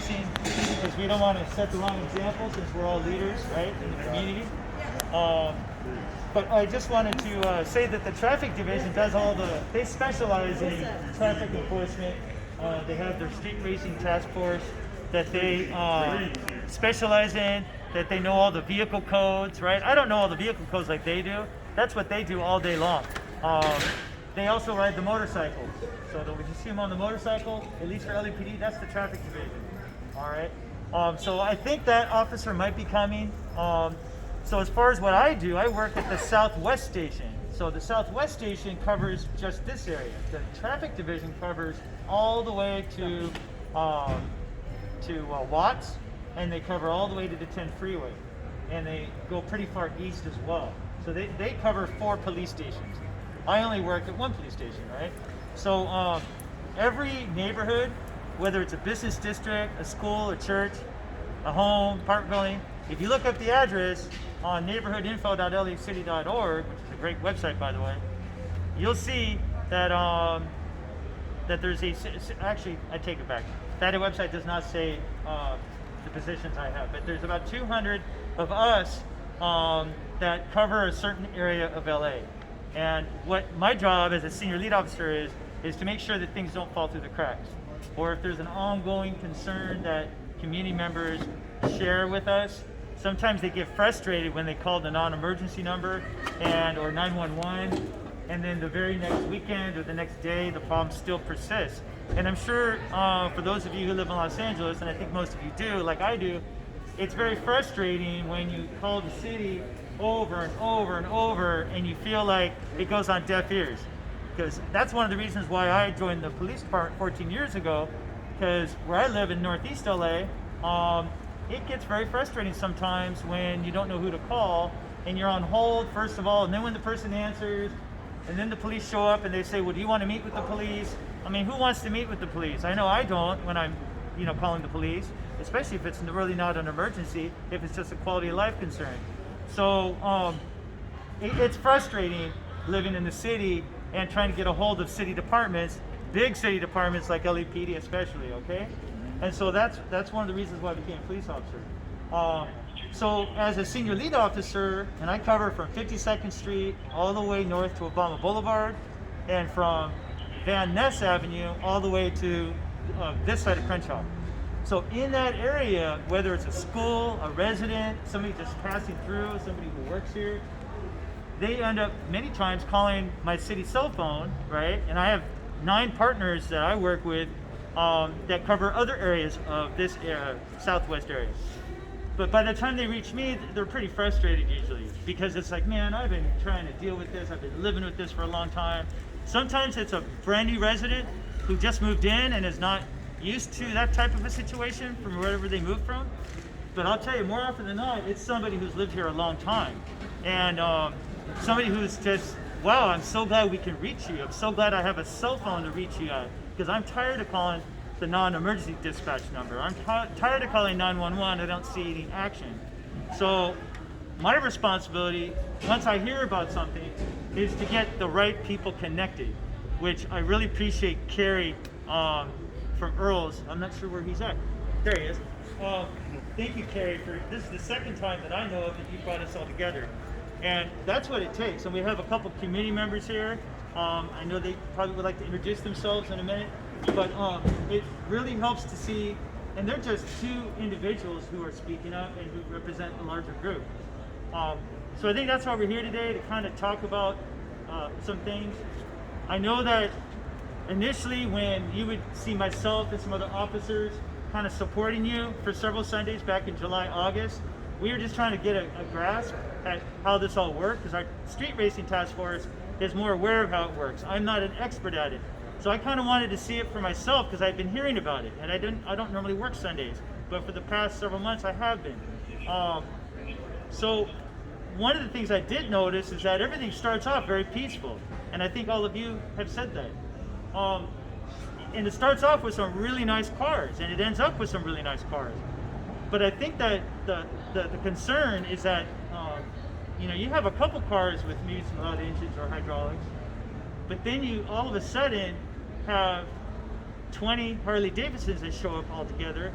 distancing because we don't want to set the wrong example since we're all leaders, right, in the community. But I just wanted to say that the traffic division does they specialize in traffic enforcement. They have their street racing task force that they specialize in, that they know all the vehicle codes, right? I don't know all the vehicle codes like they do. That's what they do all day long. They also ride the motorcycles. So that when you see them on the motorcycle, at least for LAPD, that's the traffic division. All right. So I think that officer might be coming. So as far as what I do, I work at the Southwest Station. So the Southwest Station covers just this area. The traffic division covers all the way to Watts, and they cover all the way to the 10 freeway. And they go pretty far east as well. So they cover 4 police stations. I only work at 1 police station, right? So every neighborhood, whether it's a business district, a school, a church, a home, apartment building, if you look up the address on neighborhoodinfo.lacity.org, which is a great website, by the way, you'll see that that there's actually, I take it back. That website does not say the positions I have, but there's about 200 of us that cover a certain area of LA. And what my job as a senior lead officer is to make sure that things don't fall through the cracks. Or if there's an ongoing concern that community members share with us, sometimes they get frustrated when they call the non-emergency number or 911, and then the very next weekend or the next day, the problem still persists. And I'm sure for those of you who live in Los Angeles, and I think most of you do, like I do, it's very frustrating when you call the city over and over and over and you feel like it goes on deaf ears. Because that's one of the reasons why I joined the police department 14 years ago, because where I live in Northeast LA, it gets very frustrating sometimes when you don't know who to call and you're on hold, first of all, and then when the person answers, and then the police show up and they say, well, do you want to meet with the police? I mean, who wants to meet with the police? I know I don't when I'm, calling the police, especially if it's really not an emergency, if it's just a quality of life concern. So it's frustrating living in the city and trying to get a hold of city departments, big city departments like LAPD especially, okay? And so that's one of the reasons why I became a police officer. So as a senior lead officer, and I cover from 52nd Street all the way north to Obama Boulevard, and from Van Ness Avenue all the way to this side of Crenshaw. So in that area, whether it's a school, a resident, somebody just passing through, somebody who works here, they end up many times calling my city cell phone, right? And I have 9 partners that I work with that cover other areas of this southwest area. But by the time they reach me, they're pretty frustrated usually, because it's like, man, I've been trying to deal with this, I've been living with this for a long time. Sometimes it's a brand new resident who just moved in and is not used to that type of a situation from wherever they moved from. But I'll tell you, more often than not, it's somebody who's lived here a long time. And somebody who's just, wow, I'm so glad we can reach you. I'm so glad I have a cell phone to reach you at, because I'm tired of calling the non-emergency dispatch number. I'm tired of calling 911. I don't see any action. So my responsibility, once I hear about something, is to get the right people connected, which I really appreciate Kerry from Earl's. I'm not sure where he's at. There he is. Thank you, Kerry, this is the second time that I know of that you brought us all together. And that's what it takes. And we have a couple community members here. I know they probably would like to introduce themselves in a minute, but it really helps to see, and they're just 2 individuals who are speaking up and who represent a larger group. So I think that's why we're here today, to kind of talk about some things. I know that initially when you would see myself and some other officers kind of supporting you for several Sundays back in July, August, we were just trying to get a grasp at how this all worked, because our street racing task force is more aware of how it works. I'm not an expert at it. So I kind of wanted to see it for myself, because I've been hearing about it, and I don't normally work Sundays, but for the past several months I have been. So one of the things I did notice is that everything starts off very peaceful, and I think all of you have said that. And it starts off with some really nice cars, and it ends up with some really nice cars. But I think that the concern is that you have a couple cars with maybe some loud engines or hydraulics, but then you all of a sudden have 20 Harley Davidsons that show up all together,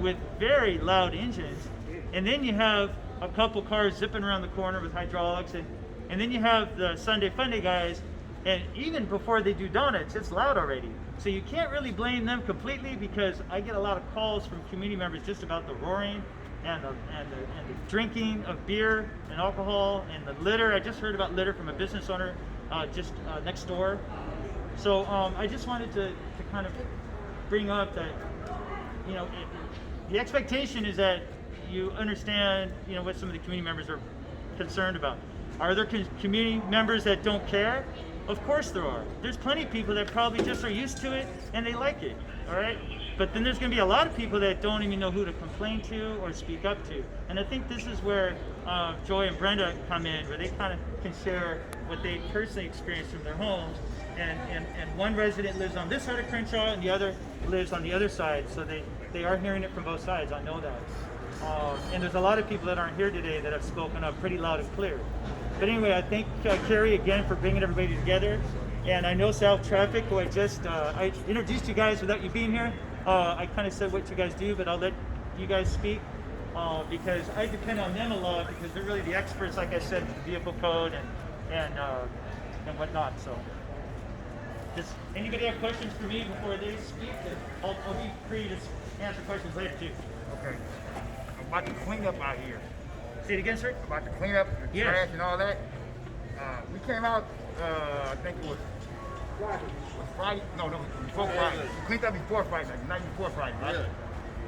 with very loud engines, and then you have a couple cars zipping around the corner with hydraulics, and then you have the Sunday Funday guys, and even before they do donuts, it's loud already. So you can't really blame them completely, because I get a lot of calls from community members just about the roaring and the drinking of beer and alcohol and the litter. I just heard about litter from a business owner just next door. So I just wanted to kind of bring up that, you know, the expectation is that you understand, you know, what some of the community members are concerned about. Are there community members that don't care? Of course there are. There's plenty of people that probably just are used to it and they like it, all right? But then there's gonna be a lot of people that don't even know who to complain to or speak up to. And I think this is where Joy and Brenda come in, where they kind of can share what they personally experienced from their homes. And one resident lives on this side of Crenshaw and the other lives on the other side. So they are hearing it from both sides, I know that. And there's a lot of people that aren't here today that have spoken up pretty loud and clear. But anyway, I thank Carrie again for bringing everybody together. And I know South Traffic, who I introduced you guys without you being here. I kind of said what you guys do, but I'll let you guys speak because I depend on them a lot, because they're really the experts, like I said, in vehicle code and whatnot. So, does anybody have questions for me before they speak? I'll be free to answer questions later too. Okay. About the cleanup out here. Say it again, sir? About the cleanup, the trash and all that. We came out, I think it was Friday. No, before Friday. We cleaned up before Friday, like the night before Friday, right? Yeah.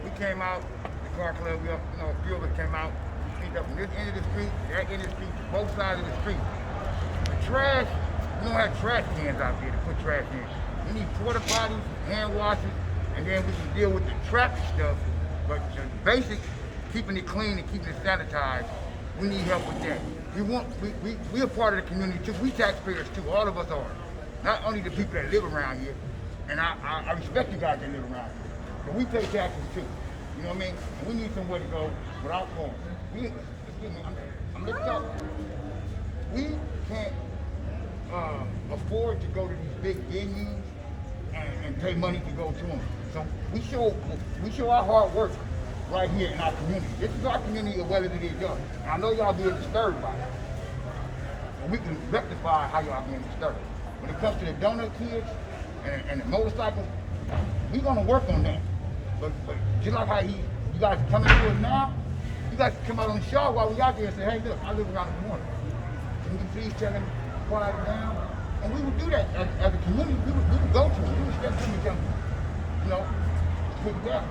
We came out, the car club, a few of us came out. We cleaned up from this end of the street to that end of the street, both sides of the street. The trash, we don't have trash cans out there to put trash in. We need porta potties, hand washers, and then we can deal with the traffic stuff. But the basic, keeping it clean and keeping it sanitized, we need help with that. We are part of the community too. We taxpayers too, all of us are. Not only the people that live around here, and I respect you guys that live around here, but we pay taxes too. You know what I mean? And we need somewhere to go without going. Excuse me, I'm letting talk. We can't afford to go to these big venues and pay money to go to them. So we show our hard work right here in our community. This is our community as well as it is yours. And I know y'all being disturbed by it. And we can rectify how y'all being disturbed. When it comes to the donut kids and the motorcycles, we're gonna work on that. But just like how you guys are coming to us now, you guys can come out on the show while we out there and say, hey look, I live around the corner. Can you please tell them to quiet down? And we would do that as a community. We would go to them. We would step to each other, you know, put it down.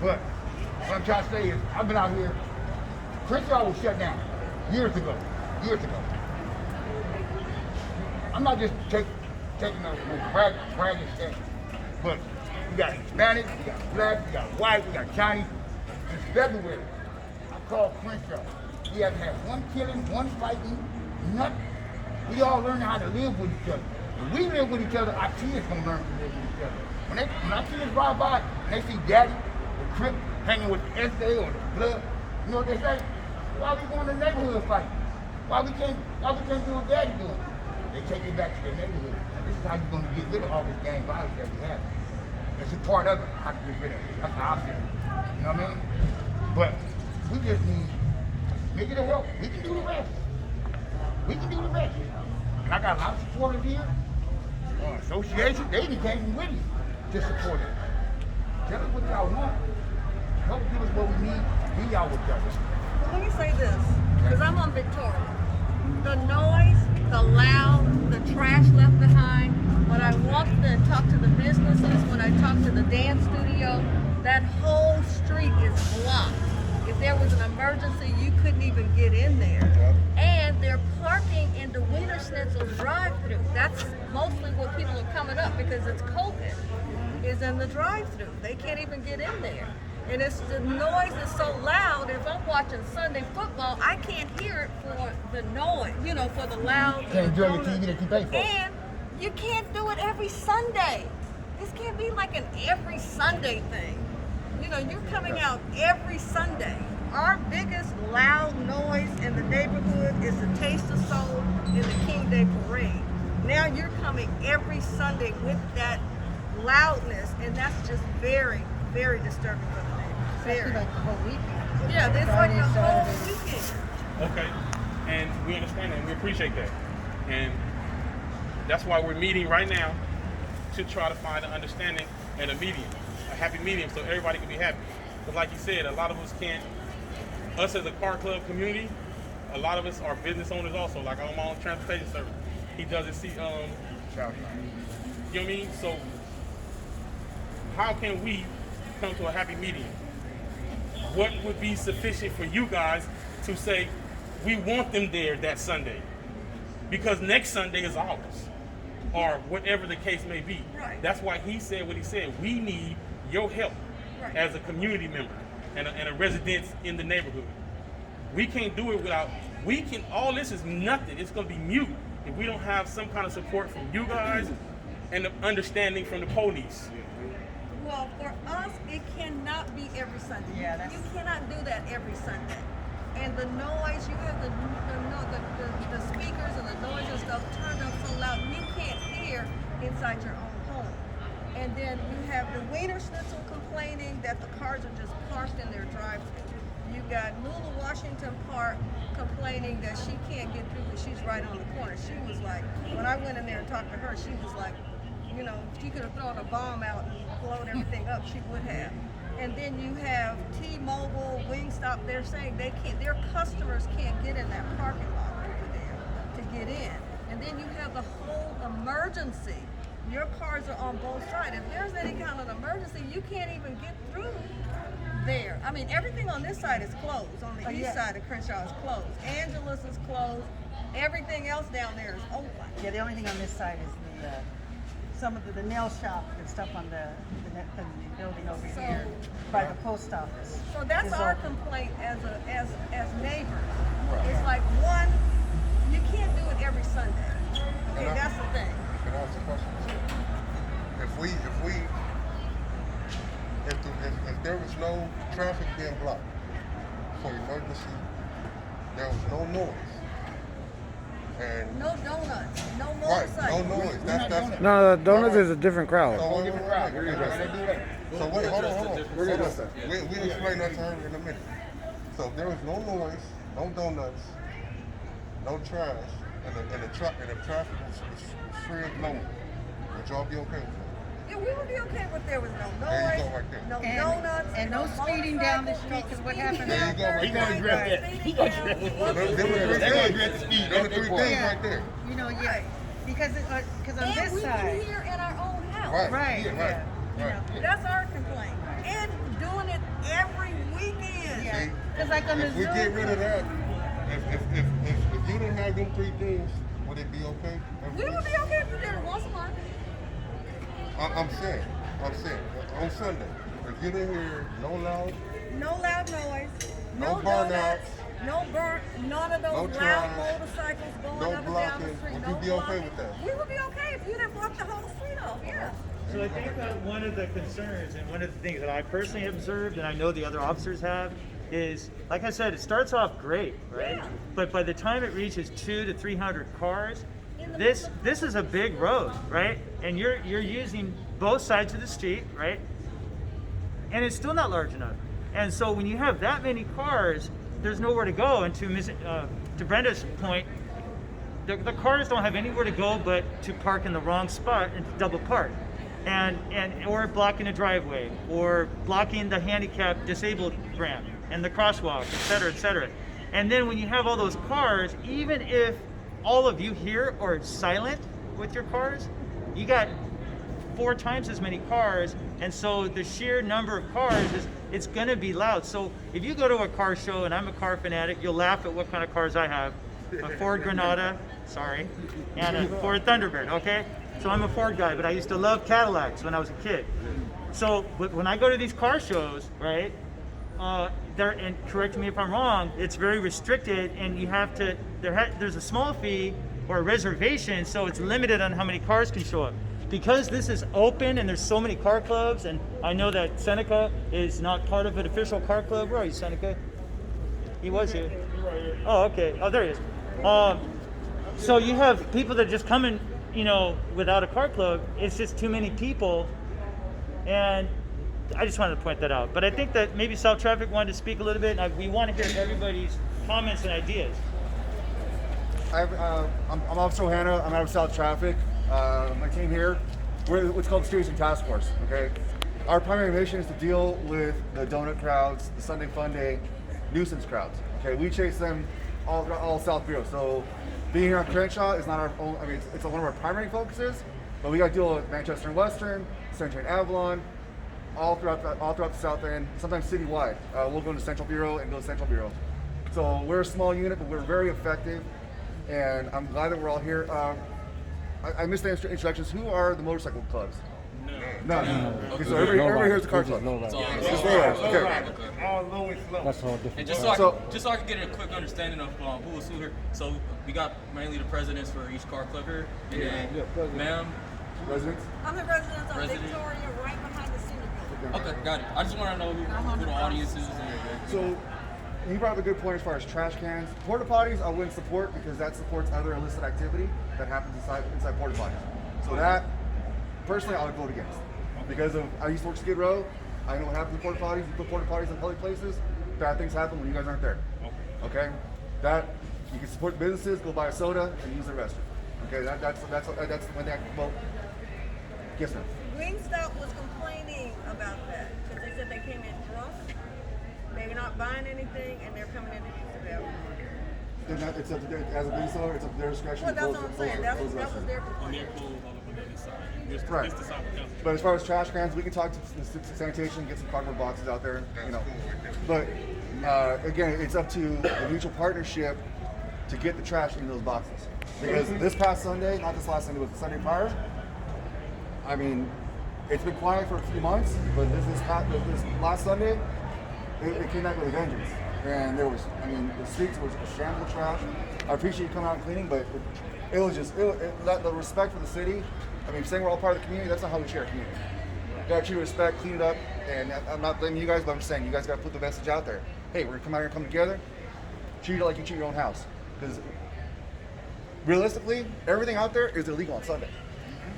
But what I'm trying to say is, I've been out here, Crenshaw was shut down years ago. I'm not just taking a bragging stuff, but we got Hispanic, we got black, we got white, we got Chinese. In February, I called Crenshaw. We haven't had one killing, one fighting, nothing. We all learning how to live with each other. If we live with each other, our kids gonna learn to live with each other. When our kids ride by and they see daddy, the Crip, hanging with the SA or the blood, you know what they say? Why we going to the neighborhood fight? Why we can't do what daddy doing? They take it back to their neighborhood. This is how you're gonna get rid of all this gang violence that we have. It's a part of it, how to get rid of it. That's how I feel. You know what I mean? But we just need, make it a help. We can do the rest. And I got a lot of supporters here. Association, they even came from Whitney to support it. Tell us what y'all want. Help give us what we need. Be y'all with y'all. Well, let me say this, because I'm on Victoria. The noise, the loud, the trash left behind. When I walk and talk to the businesses, when I talk to the dance studio, that whole street is blocked. If there was an emergency, you couldn't even get in there. And they're parking in the Wiener Schnitzel drive-thru. That's mostly what people are coming up because it's COVID, is in the drive-thru. They can't even get in there. And the noise is so loud, if I'm watching Sunday football, I can't hear it for the noise, you know, for the loud. You can't enjoy your TV that you pay for. And you can't do it every Sunday. This can't be like an every Sunday thing. You know, you're coming out every Sunday. Our biggest loud noise in the neighborhood is the Taste of Soul and the King Day Parade. Now you're coming every Sunday with that loudness, and that's just very, very disturbing for the neighbors. Very. Like the whole weekend. Yeah, it's like the whole weekend. Okay, and we understand that, and we appreciate that, and that's why we're meeting right now to try to find an understanding and a medium, a happy medium, so everybody can be happy. But like you said, a lot of us can't. Us as a car club community, a lot of us are business owners also. Like I'm on transportation service. He doesn't see. You know what I mean? So how can we come to a happy medium? What would be sufficient for you guys to say we want them there that Sunday? Because next Sunday is ours, or whatever the case may be. Right. That's why he said what he said. We need your help Right. as a community member and a resident in the neighborhood. We can't do it without, we can, all this is nothing. It's gonna be mute if we don't have some kind of support from you guys and the understanding from the police. Well, for us, it cannot be every Sunday. Yeah, that's- You cannot do that every Sunday. And the noise, you have the speakers and the noise and stuff turned up so loud you can't hear inside your own home. And then you have the Wiener Schnitzel complaining that the cars are just parked in their drive-thru. You got Lula Washington Park complaining that she can't get through because she's right on the corner. She was like, when I went in there and talked to her, she was like, you know, if she could have thrown a bomb out and blown everything up, she would have. And then you have T-Mobile, Wingstop, they're saying they can't, their customers can't get in that parking lot over there to get in. And then you have the whole emergency. Your cars are on both sides. If there's any kind of emergency, you can't even get through there. I mean, everything on this side is closed. On the east side of Crenshaw is closed. Angeles is closed. Everything else down there is open. Yeah, the only thing on this side is the some of the nail shop and stuff on the building over So- here by the post office. So that's is our open. complaint as neighbors. It's like one, you can't do it every Sunday. Okay, that's the thing. Can I ask a question? If there was no traffic being blocked for emergency, there was no noise. And No donuts, no right, motorcycles. no noise. That's No, donuts is a different crowd. So wait, So wait, hold on. We'll explain that to her in a minute. So if there was no noise, no donuts, no trash, and the traffic was free and flowing, would y'all be okay with that? Yeah, we would be okay if there was no There you noise, go, right there. no And- donuts, and no speeding down the motorcycles, street, 'cause what speeding happened- There you go, down right there, there. He gonna address that. He gonna address that. Them were the three They're gonna things. address the speed. Them the three things Yeah. right there. You know, yeah, Right. because on And this we side, can hear in our own house. Right. right, Yeah, yeah, you right. know, That's our complaint. And doing it every weekend. yeah, See, because like on the if we Zoom, get rid of that, if you didn't have them three things, would it be okay? We would be okay if you did it once a month. I'm saying, on Sunday, if you didn't hear no loud, No loud noise. No No burnouts. donuts. No burnt. None of those No loud trash, motorcycles going no up and down the blocking. street. Would No you be okay blocking. with that? We would be okay if you didn't block the whole street off. Yeah. So I think that one of the concerns and one of the things that I personally have observed, and I know the other officers have, is like I said, it starts off great, right? Yeah. But by the time it reaches 200 to 300 cars, In the this is a big road, right? And you're using both sides of the street, right? And it's still not large enough. And so when you have that many cars, there's nowhere to go. And to Brenda's point, the cars don't have anywhere to go but to park in the wrong spot and double park, and or blocking a driveway, or blocking the handicap disabled ramp and the crosswalk, et cetera, et cetera. And then when you have all those cars, even if all of you here are silent with your cars, you got 4 times as many cars, and so the sheer number of cars it's going to be loud. So if you go to a car show, and I'm a car fanatic, you'll laugh at what kind of cars I have. A Ford Granada, sorry, and a Ford Thunderbird, okay? So I'm a Ford guy, but I used to love Cadillacs when I was a kid. So when I go to these car shows, right, and correct me if I'm wrong, it's very restricted, and you have to, there's a small fee or a reservation, so it's limited on how many cars can show up. Because this is open and there's so many car clubs, and I know that Seneca is not part of an official car club. Where are you, Seneca? He was here. Oh, okay. Oh, there he is. So you have people that just come in, without a car club. It's just too many people, and I just wanted to point that out. But I think that maybe South Traffic wanted to speak a little bit, and we want to hear everybody's comments and ideas. I'm Officer Ohana. I'm out of South Traffic. My team here, we're what's called the Streets and Task Force. Okay, our primary mission is to deal with the donut crowds, the Sunday Fun Day nuisance crowds. Okay, we chase them all South Bureau. So being here on Crenshaw is not our own. I mean, it's one of our primary focuses, but we got to deal with Manchester and Western, Central and Avalon, all throughout the South End. Sometimes citywide. We'll go to Central Bureau and go to Central Bureau. So we're a small unit, but we're very effective, and I'm glad that we're all here. I missed the introductions. Who are the motorcycle clubs? None. Okay, so everybody here is a car club. It's lowriders. Okay. All low and slow. That's all different. And just so I can get a quick understanding of who was who here. So we got mainly the presidents for each car club here, and then ma'am. Residents? I'm the resident of Victoria, right behind the senior building. Okay, got it. I just want to know who the audience is. So you brought up a good point as far as trash cans. Porta potties I wouldn't support because that supports other illicit activity that happens inside porta potties. So that, personally, I would vote against. Because I used to work Skid Row. I know what happens in porta potties. You put porta potties in public places, bad things happen when you guys aren't there. Okay? That, you can support businesses, go buy a soda, and use the restroom. Okay, that's when that, well, yes ma'am. Greenstone was complaining about that because they said they came in drunk, they're not buying anything, and they're coming in to use the bathroom. Then it's up to their, as a business owner, it's up to their discretion. Well, that's what I'm saying. That was their On their complaint. pool, on the other side. Right. Just the side of the council. But as far as trash cans, we can talk to sanitation, get some cardboard boxes out there, you know. But again, it's up to the mutual partnership to get the trash in those boxes. Because this past Sunday, not this last Sunday, but the Sunday prior, I mean, it's been quiet for a few months, but this last Sunday, it came back with a vengeance. And there was, I mean, the streets was a shambles of trash. I appreciate you coming out and cleaning, but it was just, the respect for the city. I mean, saying we're all part of the community, that's not how we share a community. You gotta treat respect, clean it up, and I'm not blaming you guys, but I'm just saying you guys gotta put the message out there. Hey, we're gonna come out here and come together, treat it like you treat your own house. Because realistically, everything out there is illegal on Sunday.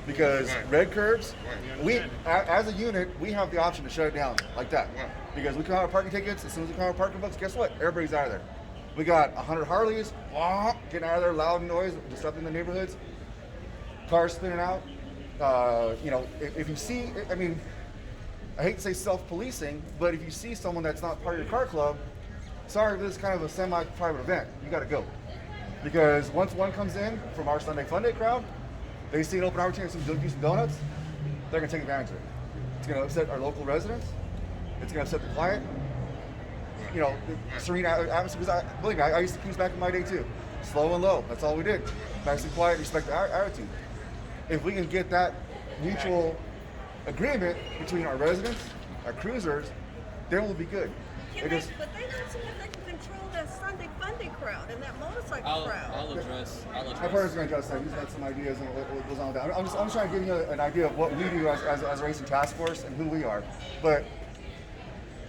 Because red curbs, we, as a unit, we have the option to shut it down like that. Because we come out with parking tickets, as soon as we come out with parking books, guess what? Everybody's out of there. We got 100 Harleys, getting out of there, loud noise, disrupting the neighborhoods, cars spinning out. You know, if you see, I mean, I hate to say self-policing, but if you see someone that's not part of your car club, sorry, this is kind of a semi-private event. You got to go. Because once one comes in from our Sunday Fun Day crowd, they see an open opportunity to do some donuts, they're going to take advantage of it. It's going to upset our local residents. It's going to upset the client. You know, the serene atmosphere. Because believe me, I used to cruise back in my day too. Slow and low. That's all we did. Nice and quiet, respect our attitude. If we can get that mutual agreement between our residents, our cruisers, then we'll be good. But they're not seeing if they can control that Sunday Fun Day crowd and that motorcycle crowd. I'll address. My partner's going to address that. He's got some ideas on what goes on with that. I'm just trying to give you an idea of what we do as a racing task force and who we are. But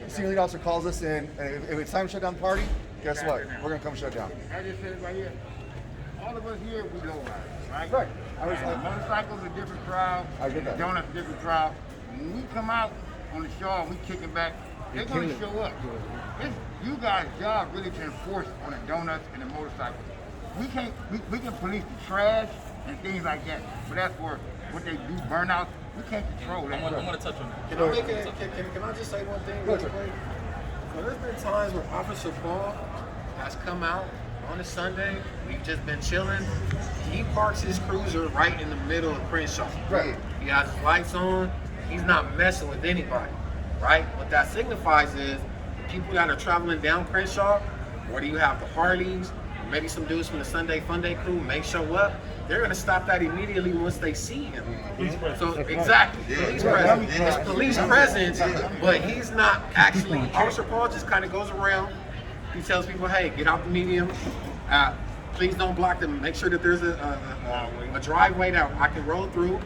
senior lead officer calls us in, and if it's time to shut down the party, guess what? We're going to come shut down. I just said it right here. All of us here, we low riders, right? Right. Motorcycles a different crowd. I get that. Donuts a different crowd. When we come out on the show and we kicking back, they're going to show up. It's you guys' job really to enforce on the donuts and the motorcycles. We can police the trash and things like that, but that's for what they do, burnouts. We can't control that. I'm going to touch on that. Can I just say one thing real quick? So there's been times where Officer Paul has come out on a Sunday. We've just been chilling. He parks his cruiser right in the middle of Crenshaw. Right. He has his lights on. He's not messing with anybody, right? What that signifies is the people that are traveling down Crenshaw, whether you have the Harleys, maybe some dudes from the Sunday Fun Day crew may show up. They're going to stop that immediately once they see him. So exactly, police presence. It's police presence, but he's not actually. Officer Paul just kind of goes around. He tells people, "Hey, get out the medium. Please don't block them. Make sure that there's a driveway that I can roll through."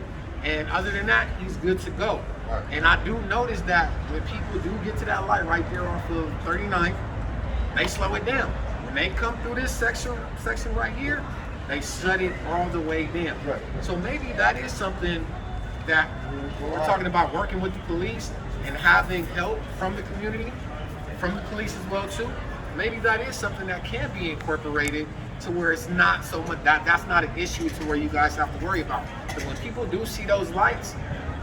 And other than that, he's good to go. And I do notice that when people do get to that light right there off of 39th, they slow it down. When they come through this section right here, they shut it all the way down. So maybe that is something that we're talking about working with the police. and having help from the community, from the police as well too, maybe that is something that can be incorporated to where it's not so much that's not an issue to where you guys have to worry about. Because when people do see those lights,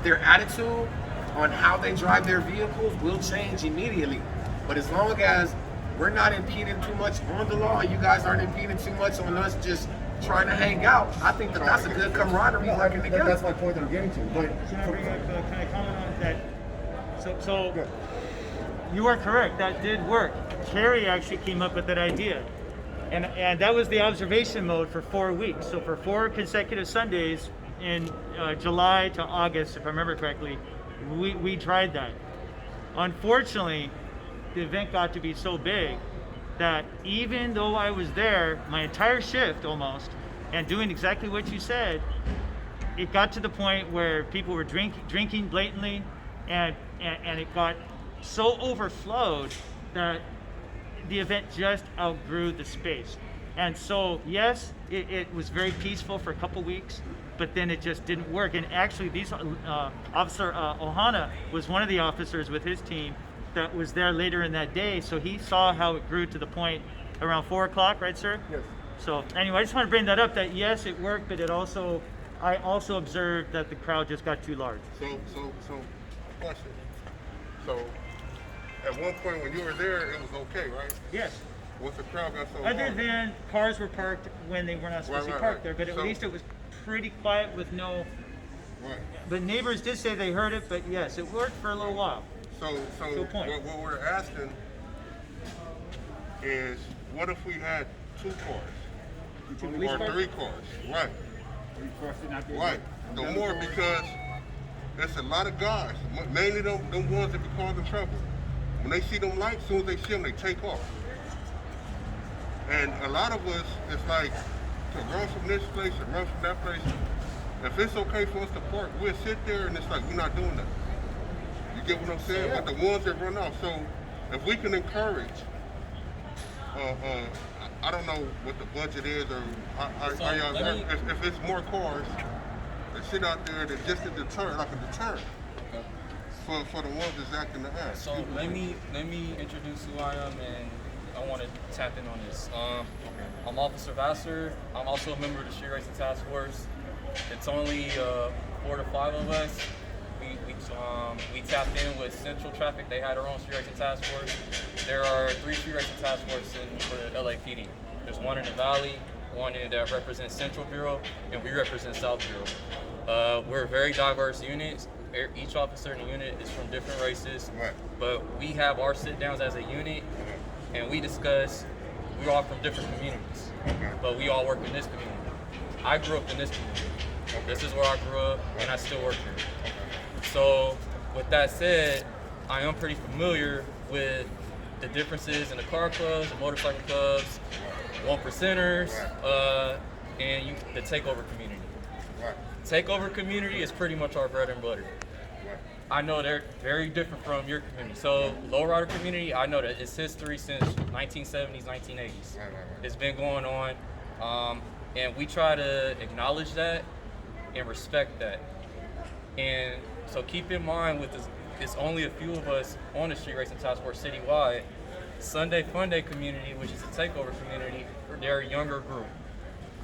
their attitude on how they drive their vehicles will change immediately. But as long as we're not impeding too much on the law, you guys aren't impeding too much on us just trying to hang out, I think that that's a good camaraderie working together. That's my point that I'm getting to. But Can I comment on that? So you are correct. That did work. Kerry actually came up with that idea, and that was the observation mode for 4 weeks. So for 4 consecutive Sundays in July to August, if I remember correctly, we tried that. Unfortunately, the event got to be so big that even though I was there my entire shift almost and doing exactly what you said, it got to the point where people were drinking blatantly, and it got so overflowed that the event just outgrew the space. And so yes, it was very peaceful for a couple weeks, but then it just didn't work. And actually Officer Ohana was one of the officers with his team that was there later in that day, so he saw how it grew to the point around 4 o'clock, right, sir? Yes. So anyway, I just want to bring that up, that yes, it worked, but I also observed that the crowd just got too large. So, question. So, at one point when you were there, it was okay, right? Yes. Once the crowd got so Other large. than cars were parked when they were not supposed to be parked there, but at least it was pretty quiet with no. Right. But neighbors did say they heard it, but yes, it worked for a little while. So what we're asking is, what if we had 2 cars? Or 3 cars? Right. Right. The more, because there's a lot of guys, mainly them ones that be causing trouble. When they see them lights, as soon as they see them, they take off. And a lot of us, it's like, to run from this place and run from that place, if it's okay for us to park, we'll sit there and it's like, we're not doing that. You get what I'm saying? Yeah. But the ones that run off, so if we can encourage, I don't know what the budget is, or how y'all, if it's more cars that sit out there that just a deterrent, like a deterrent for the ones that's acting the ass. So let me introduce who I am, and I want to tap in on this. I'm Officer Vassar. I'm also a member of the Street Racing Task Force. It's only 4 to 5 of us. We tapped in with Central Traffic. They had their own Street Racing Task Force. There are 3 Street Racing Task Forces for the LAPD. There's one in the Valley, one that represents Central Bureau, and we represent South Bureau. We're a very diverse unit. Each officer in the unit is from different races, Right. but we have our sit-downs as a unit, and we discuss. We're all from different communities, but we all work in this community. I grew up in this community. This is where I grew up, and I still work here. So, with that said, I am pretty familiar with the differences in the car clubs, the motorcycle clubs, 1%ers, and the takeover community. Right. Takeover community is pretty much our bread and butter. Right. I know they're very different from your community. So, lowrider community, I know that it's history since 1970s, 1980s. Right. It's been going on, and we try to acknowledge that and respect that. And so keep in mind, with this, it's only a few of us on the Street Racing Task Force citywide. Sunday Fun Day community, which is a takeover community, they're a younger group.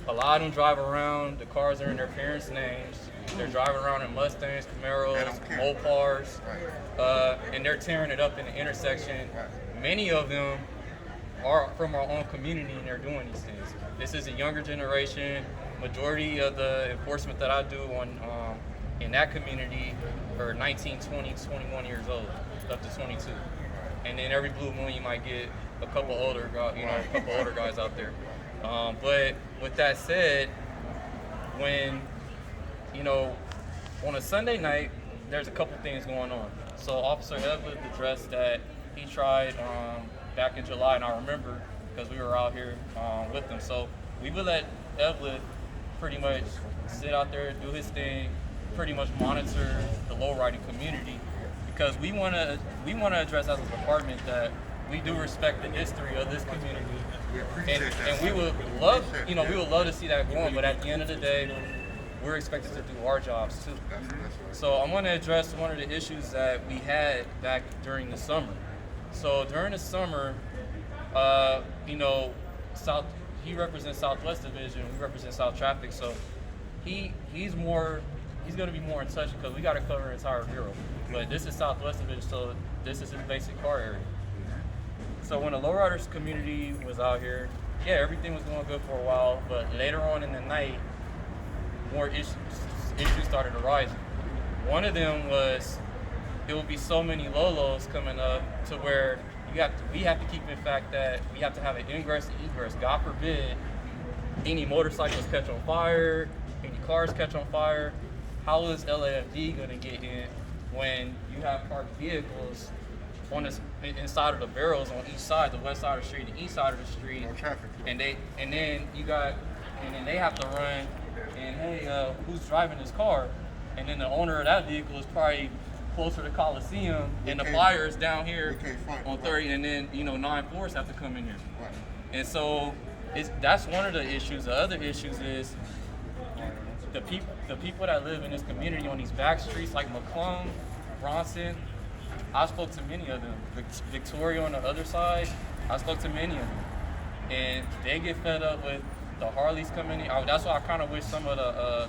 A lot of them drive around, the cars are in their parents' names. They're driving around in Mustangs, Camaros, Opars, and they're tearing it up in the intersection. Many of them are from our own community, and they're doing these things. This is a younger generation. Majority of the enforcement that I do in that community are 19, 20, 21 years old, up to 22. And then every blue moon you might get a couple older guys out there. But with that said, when, on a Sunday night, there's a couple things going on. So Officer Evelyn addressed that he tried back in July, and I remember because we were out here with him. So we would let Evelyn pretty much sit out there, do his thing, pretty much monitor the lowriding community, because we want to address as a department that we do respect the history of this community, and we would love to see that going. But at the end of the day, we're expected to do our jobs too. So I'm going to address one of the issues that we had back during the summer. So during the summer, you know, he represents Southwest Division, we represent South Traffic, so he's going to be more in touch because we got to cover the entire bureau. But this is Southwest Division, so this is his basic car area. So when the lowriders community was out here, yeah, everything was going good for a while, but later on in the night, more issues started arising. One of them was there would be so many Lolos coming up to where we have to keep in fact that we have to have an ingress and egress. God forbid any motorcycles catch on fire, any cars catch on fire. How is LAFD going to get in when you have parked vehicles on this inside of the barrels on each side, the west side of the street, the east side of the street, and then they have to run and hey, who's driving this car? And then the owner of that vehicle is probably closer to Coliseum, and the fires down here on 30, and then 9-4s have to come in here. And so that's one of the issues. The other issues is the people that live in this community on these back streets like McClung, Bronson. I spoke to many of them. Victoria on the other side, I spoke to many of them. And they get fed up with the Harleys coming in. That's why I kind of wish some of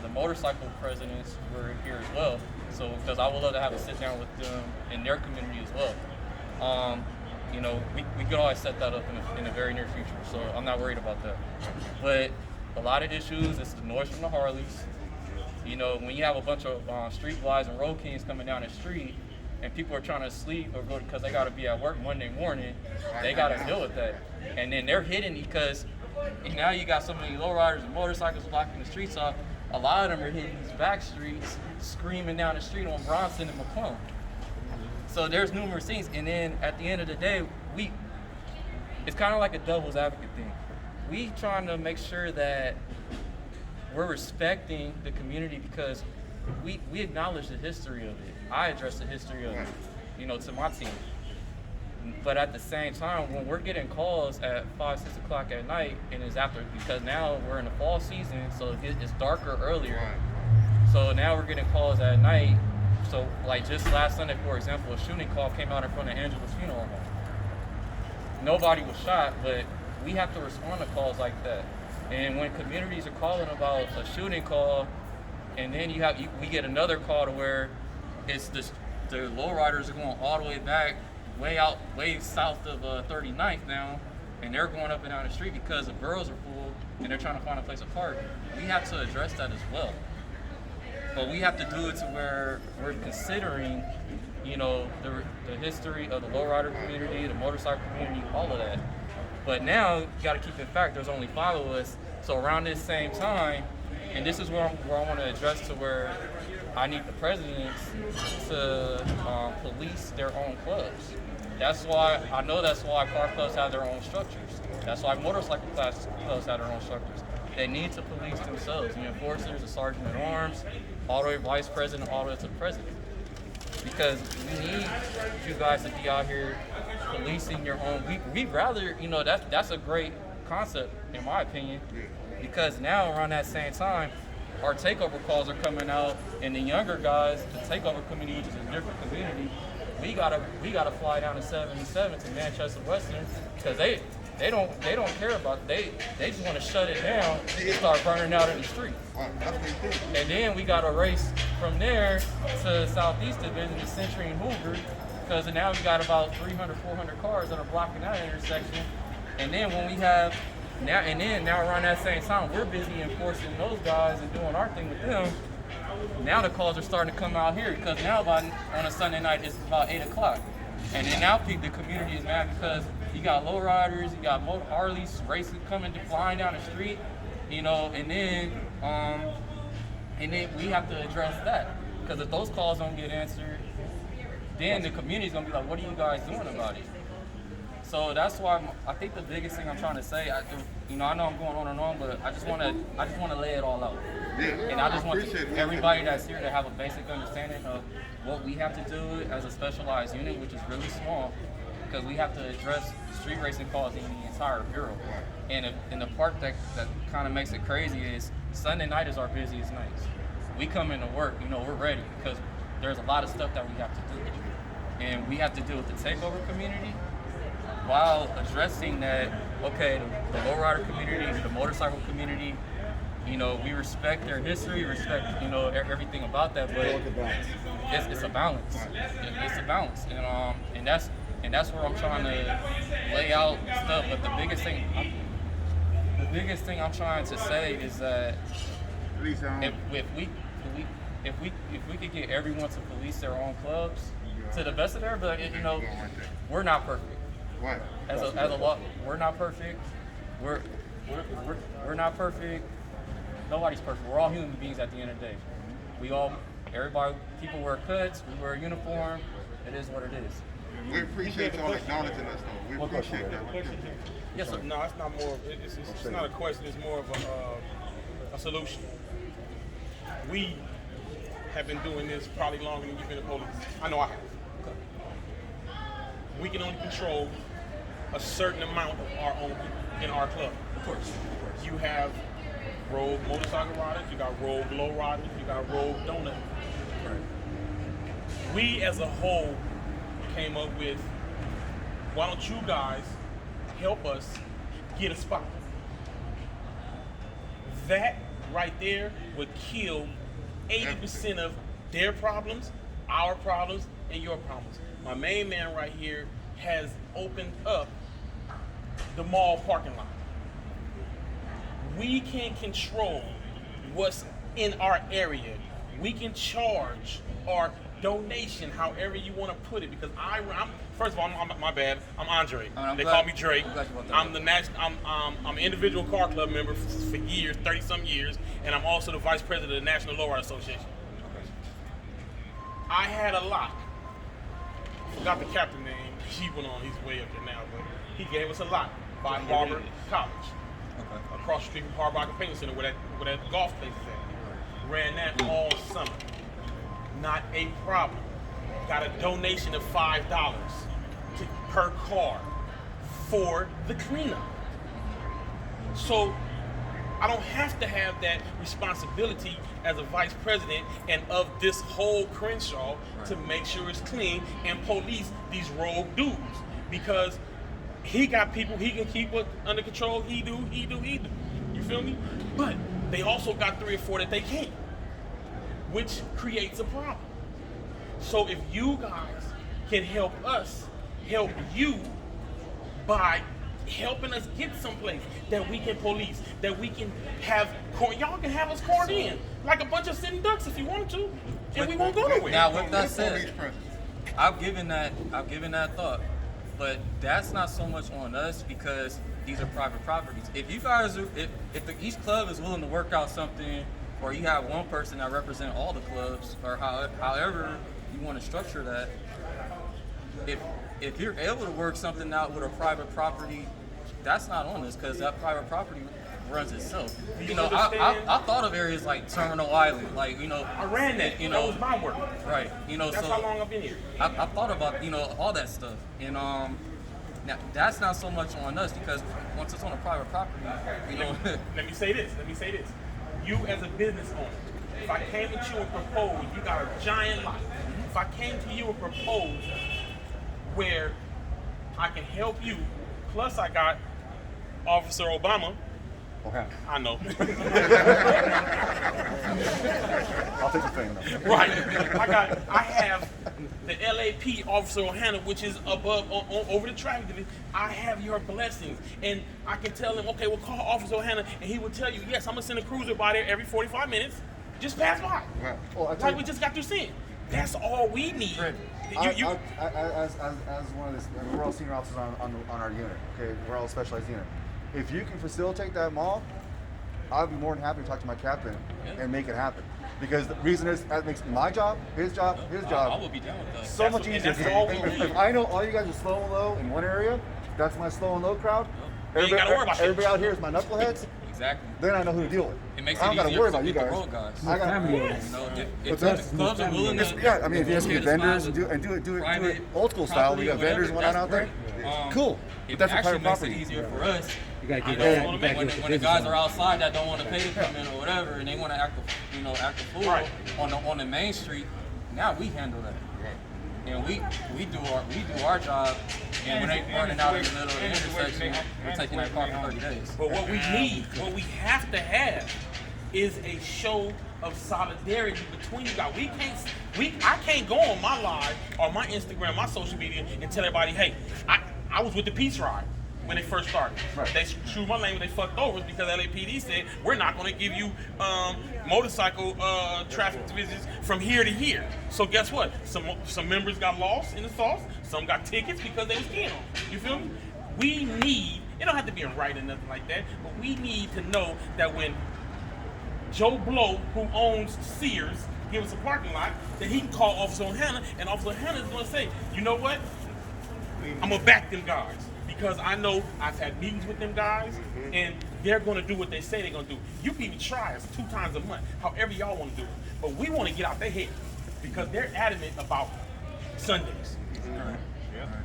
the motorcycle presidents were here as well. So, because I would love to have a sit down with them in their community as well. We could always set that up in the very near future. So I'm not worried about that. But a lot of issues, it's the noise from the Harleys. When you have a bunch of street wives and road kings coming down the street, and people are trying to sleep or go because they got to be at work Monday morning, they got to deal with that. And then they're hidden because now you got so many lowriders and motorcycles blocking the streets off. A lot of them are hitting these back streets, screaming down the street on Bronson and McClung. So there's numerous things. And then at the end of the day, it's kind of like a devil's advocate thing. We trying to make sure that we're respecting the community because we acknowledge the history of it. I address the history of it, to my team. But at the same time, when we're getting calls at 5, 6 o'clock at night, and it's after, because now we're in the fall season, so it's darker earlier. So now we're getting calls at night. So like just last Sunday, for example, a shooting call came out in front of Angela's funeral home. Nobody was shot, but we have to respond to calls like that. And when communities are calling about a shooting call, and then we get another call to where it's the lowriders are going all the way back, way south of 39th now, and they're going up and down the street because the boroughs are full and they're trying to find a place to park. We have to address that as well. But we have to do it to where we're considering, the history of the lowrider community, the motorcycle community, all of that. But now you got to keep in fact there's only 5 of us. So around this same time, and this is where I want to address to where I need the presidents to police their own clubs. That's why car clubs have their own structures. That's why motorcycle clubs have their own structures. They need to police themselves. The enforcers, the sergeant at arms, all the way vice president, all the way to the president. Because we need you guys to be out here policing your own. We'd rather, that's a great concept in my opinion. Because now around that same time, our takeover calls are coming out, and the younger guys, the takeover community, which is a different community, we gotta fly down to 77 to Manchester Western because they don't care about they just want to shut it down and start burning out in the street. And then we gotta race from there to Southeast Division to Century and Hoover because now we got about 300, 400 cars that are blocking that intersection. And then when we have now around that same time, we're busy enforcing those guys and doing our thing with them. Now the calls are starting to come out here because now on a Sunday night it's about 8 o'clock. And then now the community is mad because you got lowriders, you got Harleys racing coming flying down the street, and then we have to address that because if those calls don't get answered, then the community's gonna be like, what are you guys doing about it? So that's why I think the biggest thing I'm trying to say, I know I'm going on and on, but I just want to lay it all out. And I just want everybody that's here to have a basic understanding of what we have to do as a specialized unit, which is really small. because we have to address street racing causing the entire bureau. And the part that kind of makes it crazy is Sunday night is our busiest nights. We come into work, we're ready because there's a lot of stuff that we have to do. And we have to deal with the takeover community while addressing that, okay, the lowrider community, the motorcycle community, we respect their history, respect, everything about that, but it's a balance. It's a balance. And that's where I'm trying to lay out stuff. But the biggest thing I'm trying to say is that if we could get everyone to police their own clubs to the best of their ability, we're not perfect. Right. As a law, we're not perfect. We're not perfect. Nobody's perfect. We're all human beings at the end of the day. People wear cuts, we wear a uniform. It is what it is. We appreciate y'all acknowledging us, though. We appreciate that. Yes, sir. No, it's not more. It's not a question. It's more of a solution. We have been doing this probably longer than you've been a police. I know I have. We can only control a certain amount of our own people in our club. Of course. You have rogue motorcycle riders, you got rogue low riders, you got rogue donut. Right. We as a whole came up with, why don't you guys help us get a spot? That right there would kill 80% of their problems, our problems, and your problems. My main man right here has opened up the mall parking lot. We can control what's in our area. We can charge our donation, however you want to put it. Because I'm first of all, my bad. I'm Andre. They call me Drake. I'm the I'm an individual car club member for years, 30-some years, and I'm also the vice president of the National Lowrider Association. I had a lot. Forgot the captain name. He went on. He's way up there now, but he gave us a lot by Harbor College. Across the street from Harbor Occupational Center, where that golf place is at. Ran that all summer. Not a problem. Got a donation of $5 per car for the cleanup. So I don't have to have that responsibility as a vice president and of this whole Crenshaw to make sure it's clean and police these rogue dudes, because he got people he can keep under control. He do. You feel me? But they also got 3 or 4 that they can't, which creates a problem. So if you guys can help us help you by helping us get someplace that we can police, that we can have, y'all can have us quartered in like a bunch of sitting ducks if you want to, and we won't go nowhere. Now, with that said, I've given that thought, but that's not so much on us because these are private properties. If you guys are, if each club is willing to work out something, or you have one person that represents all the clubs, or however you want to structure that, if you're able to work something out with a private property, that's not on us because that private property runs itself. I thought of areas like Terminal Island, like I ran that. That was my work. Right. That's so how long I've been here. I thought about all that stuff, and now that's not so much on us because once it's on a private property, Let me say this. You as a business owner, if I came to you and proposed, you got a giant lot. If I came to you and proposed where I can help you, plus I got Officer Obama. Okay. I know. I'll take the fame though. Right. I have the LAP Officer O'Hana, which is above over the traffic division. I have your blessings, and I can tell him, okay, we'll call Officer O'Hana, and he will tell you, yes, I'm gonna send a cruiser by there every 45 minutes. Just pass by. Right. Well, like we just got through seeing. That's all we need. As one of the, we're all senior officers on our unit. Okay, we're all a specialized unit. If you can facilitate that mall, I'd be more than happy to talk to my captain and make it happen. Because the reason is that makes my job, his job, I will be down with that. So much easier. If I know all you guys are slow and low in one area, that's my slow and low crowd. You ain't gotta worry about everybody out here is my knuckleheads. Exactly. Then I know who to deal with. It makes I it don't gotta easier worry to about you get the guys. road guys. I got You know, if clubs are willing to, yeah, I mean, if you have some to vendors spot and do it private old school style, we got property or vendors and whatever, whatnot out that's there. great. Cool. But It that's a actually private makes property. it easier for us. You gotta get When the guys are outside that don't want to pay to come in or whatever, and they want to act a fool on the main street, now we handle that. And we do our job, and when they running out in the middle of the intersection, we're taking that car for 30 days. But what we have to have is a show of solidarity between you guys. I can't go on my live or my Instagram, my social media, and tell everybody, hey, I was with the Peace Ride when they first started. Right. They screwed my lane when they fucked over because LAPD said, we're not going to give you motorcycle traffic visits from here to here. So guess what? Some members got lost in the sauce. Some got tickets because they was keying on. You feel me? We need, it don't have to be a right or nothing like that, but we need to know that when Joe Blow, who owns Sears, give us a parking lot, that he can call Officer O'Hannah, and Officer O'Hannah is going to say, you know what? I'm going to back them guys. Because I know I've had meetings with them guys, and they're going to do what they say they're going to do. You can even try us 2 times a month, however y'all want to do it. But we want to get out their head because they're adamant about Sundays. You know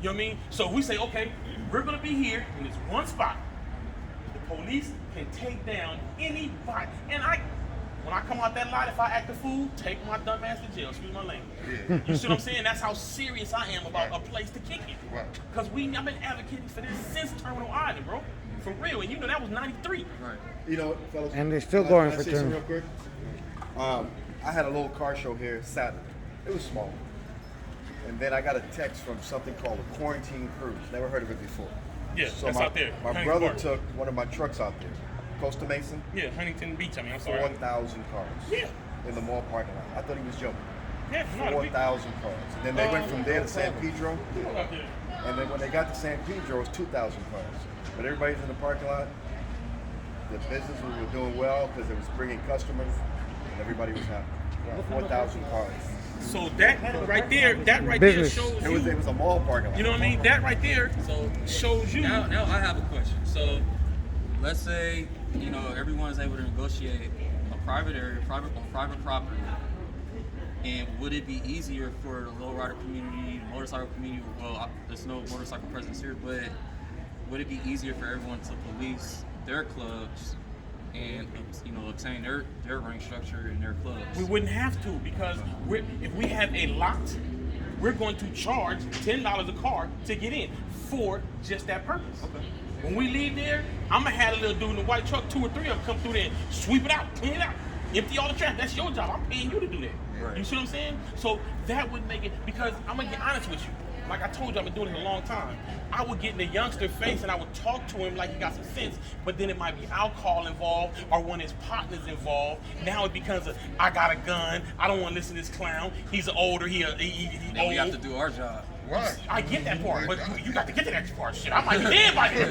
what I mean? So we say, okay, we're going to be here in this one spot. The police can take down anybody. And when I come out that lot, if I act a fool, take my dumb ass to jail. Excuse my language. You see what I'm saying? That's how serious I am about a place to kick it. Because I've been advocating for this since Terminal Island, bro. For real. And you know that was 93. Right. You know, fellas. And they're still can I going for say something term. real quick? I had a little car show here Saturday. It was small. And then I got a text from something called a quarantine cruise. Never heard of it before. Yeah, So that's my, out there. my Huntington brother Park. took one of my trucks out there, Costa Mason, Yeah, Huntington Beach. I'm sorry. 4,000 cars Yeah. in the mall parking lot. I thought he was joking. Yeah, no, 4,000 cars. And then they went from there to San Pedro. out there. And then when they got to San Pedro, it was 2,000 cars. But everybody's in the parking lot. The business were doing well because it was bringing customers, and everybody was happy. 4,000 cars. So that right there Business. shows It was you. a mall parking lot. You know what I mean? That right there So shows you. now I have a question. So let's say everyone's able to negotiate a private area, on private property, and would it be easier for the lowrider community, motorcycle community? Well, there's no motorcycle presence here, but would it be easier for everyone to police their clubs and obtain their running structure in their clubs? We wouldn't have to because if we have a lot, we're going to charge $10 a car to get in for just that purpose. Okay. When we leave there, I'm gonna have a little dude in the white truck, 2 or 3 of them come through there and sweep it out, clean it out, empty all the trash. That's your job. I'm paying you to do that. Right. You see what I'm saying? So that would make it, because I'm gonna get honest with you. Like I told you, I've been doing it a long time. I would get in the youngster face and I would talk to him like he got some sense, but then it might be alcohol involved or one of his partners involved. Now it becomes I got a gun. I don't want to listen to this clown. He's older. He Then old. we have to do our job. Right. I get that part, but you got to get to that part. Shit, I might be dead by then.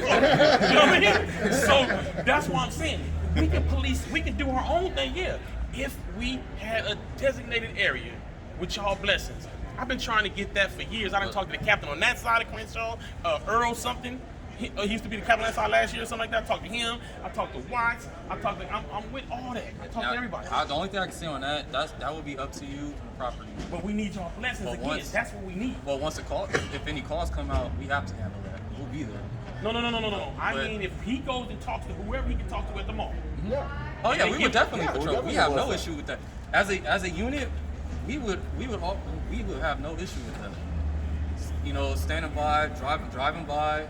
You know what I mean? So that's what I'm saying. We can police. We can do our own thing. Yeah, if we had a designated area with y'all blessings. I've been trying to get that for years. I done talked to the captain on that side of Crenshaw, Earl something. He used to be the captain on that side last year or something like that. I talked to him. I talked to Watts. I'm with all that. I talked to everybody. The only thing I can say on that would be up to you, property. But we need y'all blessings But again. That's what we need. Well, once if any calls come out, we have to handle that. We'll be there. No. I mean, if he goes and talks to whoever he can talk to at the mall. Yeah. Oh yeah, we would definitely yeah, patrol. we'll We have definitely no bless issue with that. As a unit, we would have no issue with that. Standing by, driving by,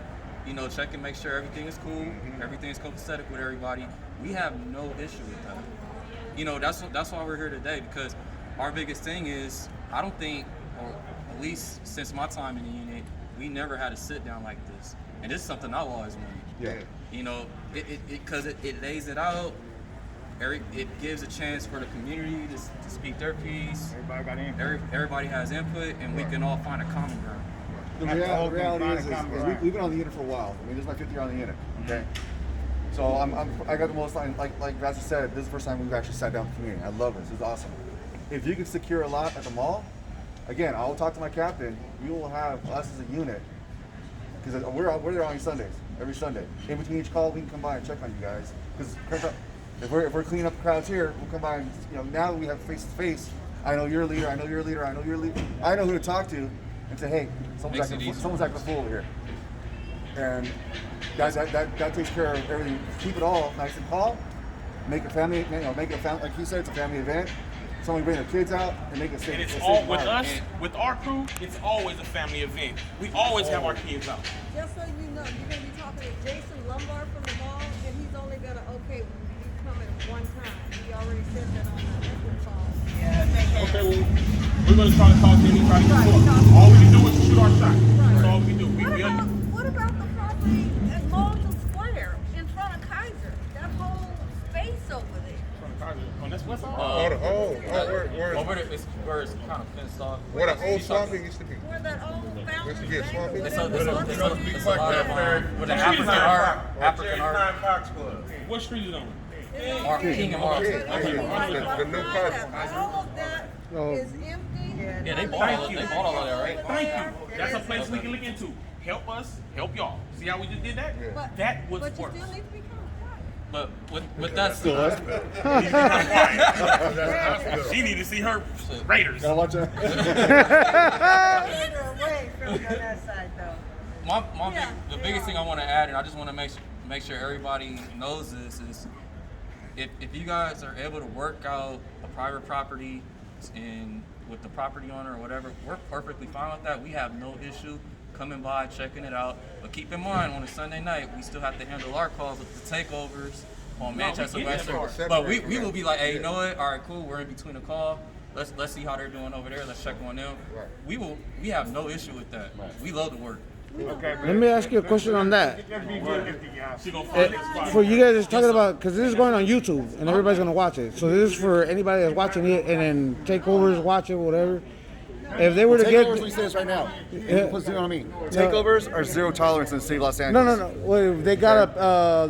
checking, make sure everything is cool, everything's copacetic with everybody. We have no issue with that. That's why we're here today, because our biggest thing is, I don't think, or at least since my time in the unit, we never had a sit down like this. And this is something I've always wanted. Yeah. Because it lays it out. It gives a chance for the community to speak their piece. Everybody got in. Everybody has input, and we can all find a common ground. The reality is we've been on the unit for a while. I mean, this is my 5th year on the unit. Okay. So I got the most time. Like Razzie said, this is the first time we've actually sat down with the community. I love this. This is awesome. If you can secure a lot at the mall, again, I'll talk to my captain. We will have us as a unit because we're there on Sundays, every Sunday. In between each call, we can come by and check on you guys. Because if we're cleaning up crowds here, we'll come by and, you know, now we have face to face. I know you're a leader. I know you're a leader. I know you're a leader. I know who to talk to and say, hey, someone's acting a fool over here. And that takes care of everything. Keep it all nice and calm. Make a family, you know, like he said, it's a family event. Someone bring their kids out and make it safe. And it's all with us, with our crew. It's always a family event. We always have our kids out. Just so you know, you're gonna be talking to Jason Lombard from the mall, and he's only gonna you coming one time. He already said that on the record call. Okay, well, we're gonna try to talk to anybody before. All we can do is shoot our shot. That's all we can do. What about the property at Malden Square in front of Kaiser? That whole space over there. On this west side? Over there, it's where it's kind of fenced off. Where the old swamping used to be. Where that old fountain Used to get swampy. It's a lot of with the African art. What street is it on? King and Mark. The new part. All of that is empty. Yeah, they bought all of that, right? Thank you. That's a place we can look into. Help us, help y'all. See how we just did that? Yeah. That was But you worse. still need to be But with that said, She need to see her Raiders. Gotta watch that. Away from that side, though. the biggest thing I want to add, and I just want to make sure everybody knows this, is if you guys are able to work out a private property and with the property owner or whatever, we're perfectly fine with that. We have no issue coming by, checking it out. But keep in mind, on a Sunday night, we still have to handle our calls with the takeovers on Manchester Western. But we will be like, hey, you know what? All right, cool. We're in between a call. Let's see how they're doing over there. Let's check on them. Right. We have no issue with that. We love the work. Okay, Let me ask you a question on that. Let's be real with you, y'all. She gonna find this spot. For you guys is talking about, because this is going on YouTube and everybody's gonna watch it. So this is for anybody that's watching it and then takeovers, watch it, whatever. If they were to get, Takeovers, we say this right now. Yeah. What's the, what I mean? Takeovers are zero tolerance in the city of Los no, Angeles. well, if they got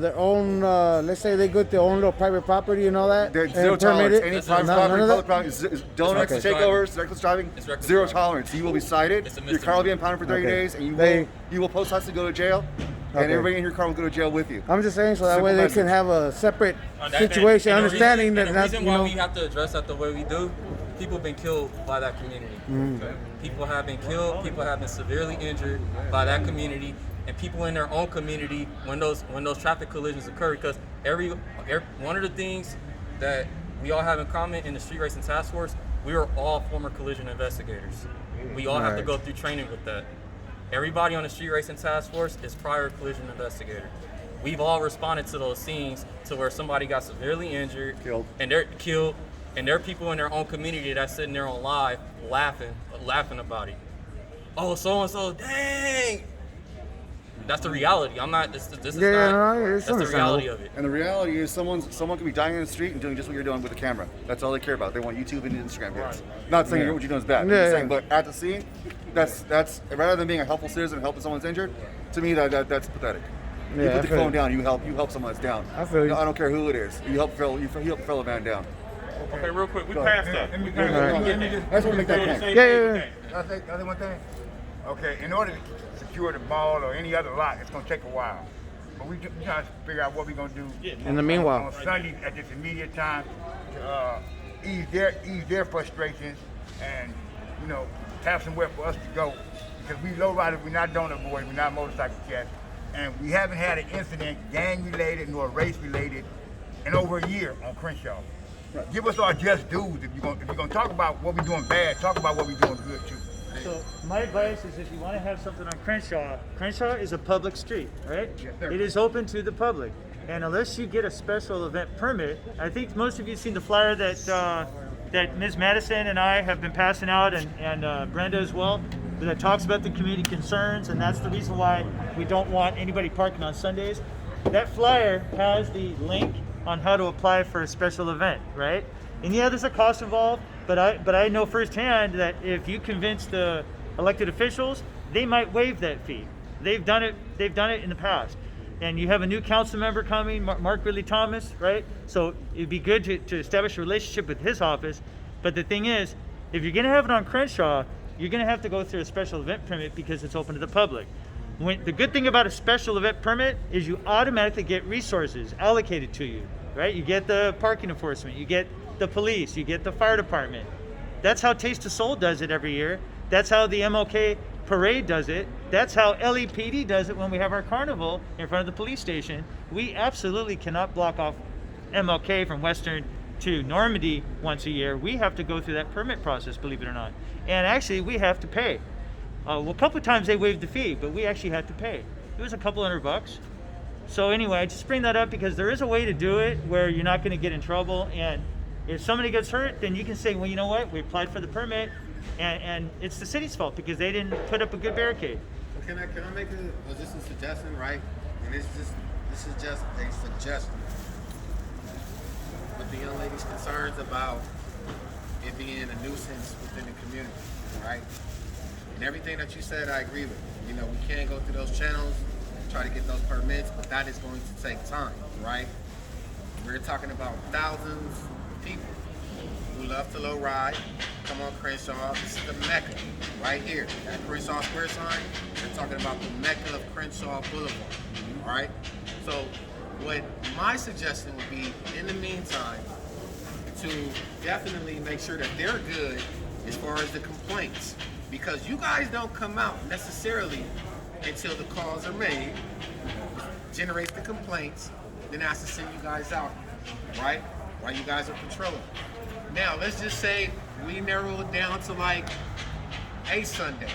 their own, let's say they got their own little private property and all that. They're and zero permit tolerance. it, Any That's private none property, of public that? property, donuts, reckless takeovers, reckless driving, It's reckless zero driving. tolerance. You will be cited. It's a Your car will be misdemeanor. impounded for 30 Okay. days, and They- you will post us to go to jail, Okay. and everybody in your car will go to jail with you. I'm just saying so that way they Simple can have a separate Understand. situation, And the understanding reason, that and the that's, reason you why know. we have to address that the way we do, people have been killed by that community. Okay? People have been killed. People have been severely injured by that community, and people in their own community when those traffic collisions occur. Because every one of the things that we all have in common in the street racing task force, we are all former collision investigators. We all have to Right. go through training with that. Everybody on the street racing task force is prior collision investigator. We've all responded to those scenes to where somebody got severely injured, Killed. and they're killed, and there are people in their own community that's sitting there on live laughing about it. Oh, so and so, dang. That's the reality. I'm not. This is Yeah, not. no, it's That's the reality understandable. of it. And the reality is, someone could be dying in the street and doing just what you're doing with the camera. That's all they care about. They want YouTube and Instagram hits. Not saying what you're doing is bad. I'm Yeah, just yeah. saying, but at the scene, that's rather than being a helpful citizen and helping someone's injured, to me that's pathetic. You Yeah, I put the feel phone you. down. You help someone that's down. I feel you. I don't care who it is. You help a fellow man down. Okay, real quick, we passed that. Let me I just want to make that point. Yeah. Can I say one thing? Okay, in order to secure the mall or any other lot, it's gonna take a while. But we trying to figure out what we're gonna do In the meanwhile. on Sunday at this immediate time to ease their frustrations and have somewhere for us to go. Because we lowriders, we're not donut boys, we're not motorcycle cats, and we haven't had an incident gang related nor race related in over a year on Crenshaw. Give us our just dues. If you're gonna talk about what we're doing bad, talk about what we're doing good too. So my advice is if you want to have something on Crenshaw is a public street, right? Yes, sir. It is open to the public. And unless you get a special event permit, I think most of you have seen the flyer that Ms. Madison and I have been passing out and Brenda as well, that talks about the community concerns, and that's the reason why we don't want anybody parking on Sundays. That flyer has the link on how to apply for a special event, right? And yeah, there's a cost involved, but I know firsthand that if you convince the elected officials, they might waive that fee. They've done it in the past. And you have a new council member coming, Mark Ridley Thomas, right? So it'd be good to establish a relationship with his office. But the thing is, if you're gonna have it on Crenshaw, you're gonna have to go through a special event permit because it's open to the public. The good thing about a special event permit is you automatically get resources allocated to you, right? You get the parking enforcement, you get the police, you get the fire department. That's how Taste of Soul does it every year. That's how the MLK parade does it. That's how LEPD does it when we have our carnival in front of the police station. We absolutely cannot block off MLK from Western to Normandy once a year. We have to go through that permit process, believe it or not. And actually, we have to pay. Well, a couple of times they waived the fee, but we actually had to pay. It was a couple $100. So anyway, I just bring that up because there is a way to do it where you're not going to get in trouble. And if somebody gets hurt, then you can say, well, you know what? We applied for the permit, and it's the city's fault because they didn't put up a good barricade. Can I make just a suggestion, right? And this is just a suggestion. With the young lady's concerns about it being a nuisance within the community, right? And everything that you said, I agree with. You know, we can't go through those channels, try to get those permits, but that is going to take time, right? We're talking about thousands of people who love to low ride, come on Crenshaw. This is the Mecca right here. That Crenshaw Square sign, we're talking about the Mecca of Crenshaw Boulevard, all right? So what my suggestion would be, in the meantime, to definitely make sure that they're good as far as the complaints. Because you guys don't come out necessarily until the calls are made, generates the complaints, then has to send you guys out, right? While you guys are patrolling. Now, let's just say we narrow it down to like a Sunday,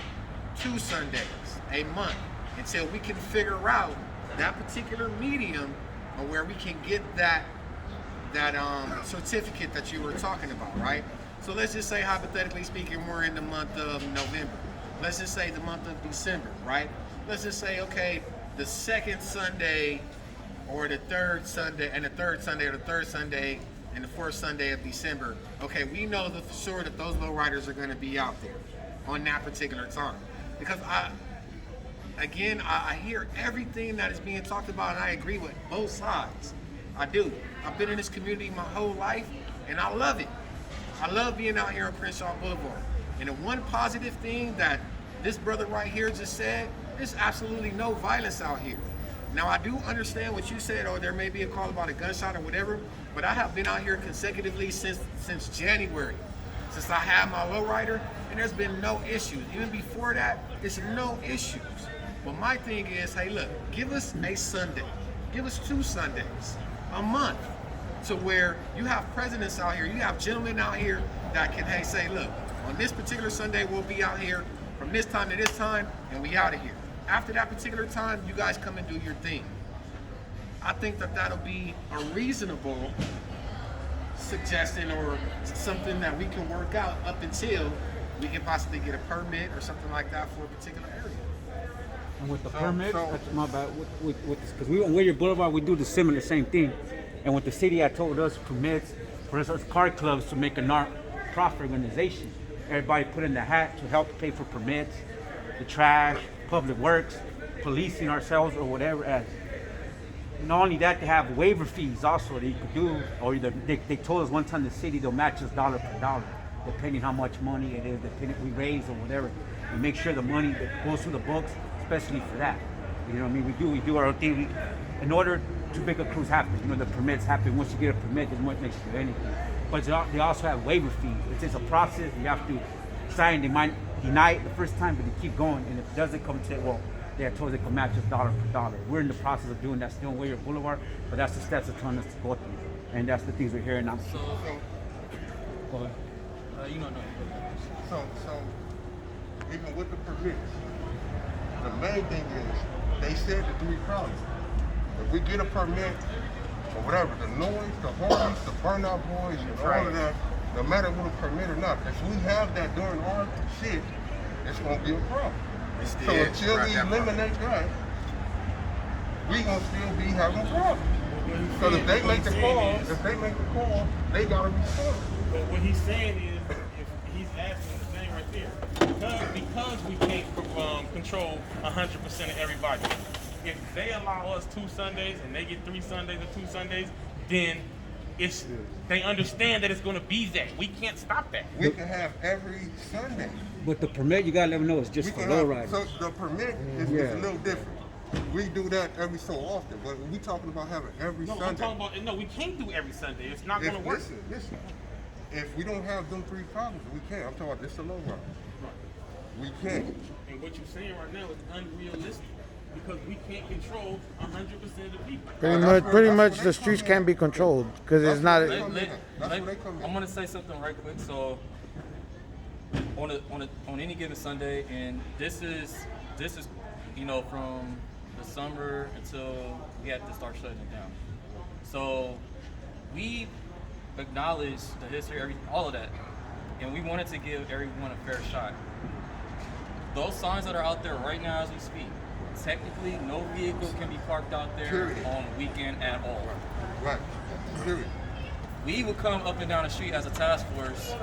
2 Sundays, a month, until we can figure out that particular medium or where we can get that certificate that you were talking about, right? So let's just say, hypothetically speaking, we're in the month of November. Let's just say the month of December, right? Let's just say, okay, the second Sunday or the third Sunday and the third Sunday or the third Sunday and the fourth Sunday of December. Okay, we know for sure that those lowriders are going to be out there on that particular time. Because I hear everything that is being talked about, and I agree with both sides. I do. I've been in this community my whole life, and I love it. I love being out here on Crenshaw Boulevard. And the one positive thing that this brother right here just said, there's absolutely no violence out here. Now, I do understand what you said, or there may be a call about a gunshot or whatever, but I have been out here consecutively since January, since I had my lowrider, and there's been no issues. Even before that, it's no issues. But my thing is, hey, look, give us a Sunday, give us 2 Sundays, a month, to where you have presidents out here, you have gentlemen out here that can, hey, say, look, on this particular Sunday, we'll be out here from this time to this time, and we out of here. After that particular time, you guys come and do your thing. I think that that'll be a reasonable suggestion or something that we can work out up until we can possibly get a permit or something like that for a particular area. And with the permit, that's my bad. With this, because we on Whittier Boulevard, we do the same thing. And what the city had told us permits for us car clubs to make a non-profit organization. Everybody put in the hat to help pay for permits, the trash, public works, policing ourselves or whatever. As not only that, they have waiver fees also that you could do, or they told us one time the city they'll match us dollar per dollar, depending how much money it is, depending we raise or whatever. We make sure the money that goes through the books, especially for that. You know what I mean? We do our own thing. In order to make a cruise happen, you know, the permits happen. Once you get a permit, there's what makes you do anything. But they also have waiver fees. It's a process. You have to sign. They might deny it the first time, but they keep going. And if it doesn't come to it, well, they are told they can match us dollar per dollar. We're in the process of doing that still on Whittier Boulevard, but that's the steps they're telling us to go through. And that's the things we're hearing now. So, Go ahead. So even with the permits, the main thing is they said the 3 problems. If we get a permit or whatever, the noise, the horns, the burnout boys, and all of that, no matter what a permit or not, if we have that during our shit, it's gonna be a problem. So until we eliminate that, we gonna still be having problems. Because if they make the call, they gotta respond. But what he's saying is, if he's asking the thing right there, because we can't control 100% of everybody. If they allow us 2 Sundays and they get 3 Sundays or 2 Sundays, then they understand that it's going to be that. We can't stop that. We can have every Sunday. But the permit, you gotta let them know it's just We for can have, lowriders. so the permit is Yeah. a little different. We do that every so often, but we talking about having every No, I'm Sunday. talking about, no, we can't do every Sunday. It's not going to work. Listen. If we don't have them three problems, we can't. I'm talking about this a low rider. We can't. And what you're saying right now is unrealistic because we can't control 100% of the people. Pretty much the streets can't be controlled because it's not. I'm gonna say something right quick. So on any given Sunday, and this is from the summer until we had to start shutting it down. So we acknowledge the history, all of that, and we wanted to give everyone a fair shot. Those signs that are out there right now as we speak, technically no vehicle can be parked out there on the weekend at all. Right. Period. We would come up and down the street as a task force,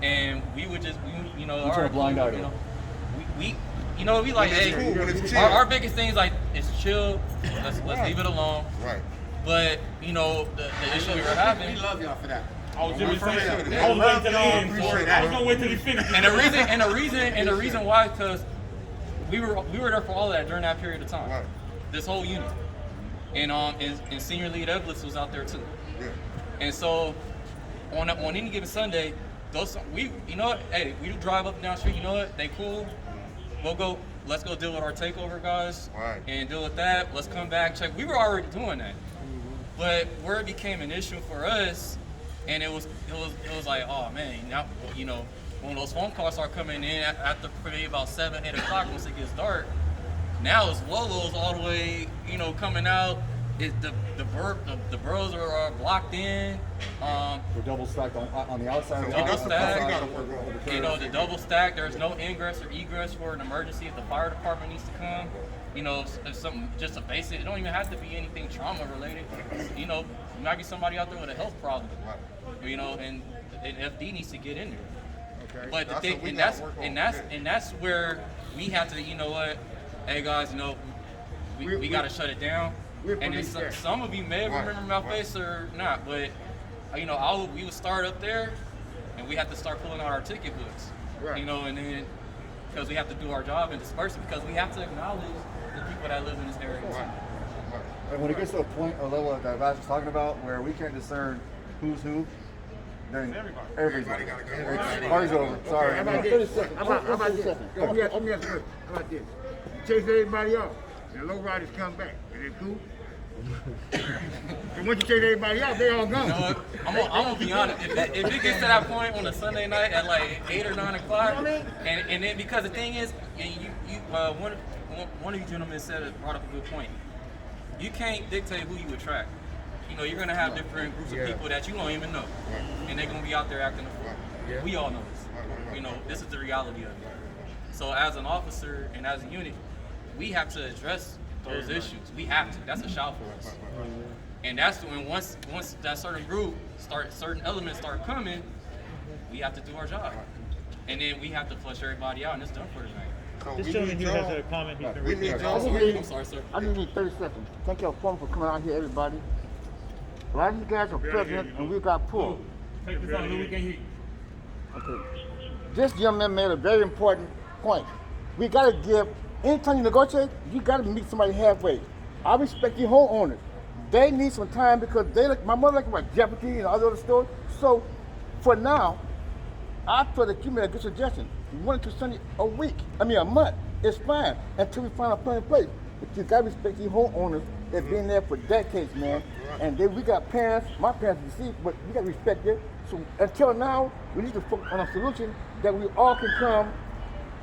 and we would just, turn a blind eye to it. We like, hey, cool, when it's chill. our biggest thing is like, it's chill, let's leave it alone. Right. But, the issue we were having. We love y'all for that. I was just saying, appreciate it. I was waiting till the end. Appreciate I was it. gonna wait till he finished. And the reason why, because we were there for all of that during that period of time. Right. This whole unit. And Senior Lead Evelyn was out there too. Yeah. And so on any given Sunday, we drive up and down the street, they cool. Let's go deal with our takeover guys. Right. And deal with that. Let's come back, check. We were already doing that. But where it became an issue for us, and it was like, oh man, now when those phone calls start coming in after maybe about 7, 8 o'clock once it gets dark, now it's Lolos all the way, coming out. The boroughs are blocked in. We're double stacked on the outside. So and double the outside. stack. The double stack. There's no ingress or egress for an emergency if the fire department needs to come. If something just a basic. It don't even have to be anything trauma related. There might be somebody out there with a health problem. And FD needs to get in there. Okay. But the thing, what we and gotta work on. that's where we have to. Hey guys, we got to shut it down. And then some of you may remember my face or not, but we would start up there, and we have to start pulling out our ticket books. Right. And then because we have to do our job and disperse it, because we have to acknowledge the people that live in this area. Right. And when it gets to a point or level that Vash was talking about, where we can't discern who's who, then everybody's gotta go. Party's over. Sorry. How about this? How about this? Let me ask you this. How about this? Chase everybody off, and low riders come back. Is it cool? And once you chase everybody out, they all gone. I'm gonna be honest. If it gets to that point on a Sunday night at like 8 or 9 o'clock, and then because the thing is, one of you gentlemen brought up a good point. You can't dictate who you attract. You're gonna have different groups of people that you don't even know, and they're gonna be out there acting a fool. We all know this. This is the reality of it. So as an officer and as a unit, we have to address those issues. We have to. That's a shout for us. And that's when once that certain certain elements start coming, we have to do our job. And then we have to flush everybody out, and it's done for tonight. So This we gentleman need here has y'all- a comment he's been We reading. need y'all. I'm sorry, sir. I just need 30 seconds. Thank y'all for coming out here, everybody. A lot of you guys are pregnant, and we got poor. Take this on, Lou, we can hear you. Okay. This young man made a very important point. We gotta give, anytime you negotiate, you gotta meet somebody halfway. I respect your homeowners. They need some time because my mother like about Jeopardy and all the other stores. So for now, I feel that you made a good suggestion. 1 to 2 Sunday a month. It's fine until we find a plan in place. But you gotta respect your homeowners that's been there for decades, man. And then we got parents, my parents deceased, but we gotta respect it. So until now, we need to focus on a solution that we all can come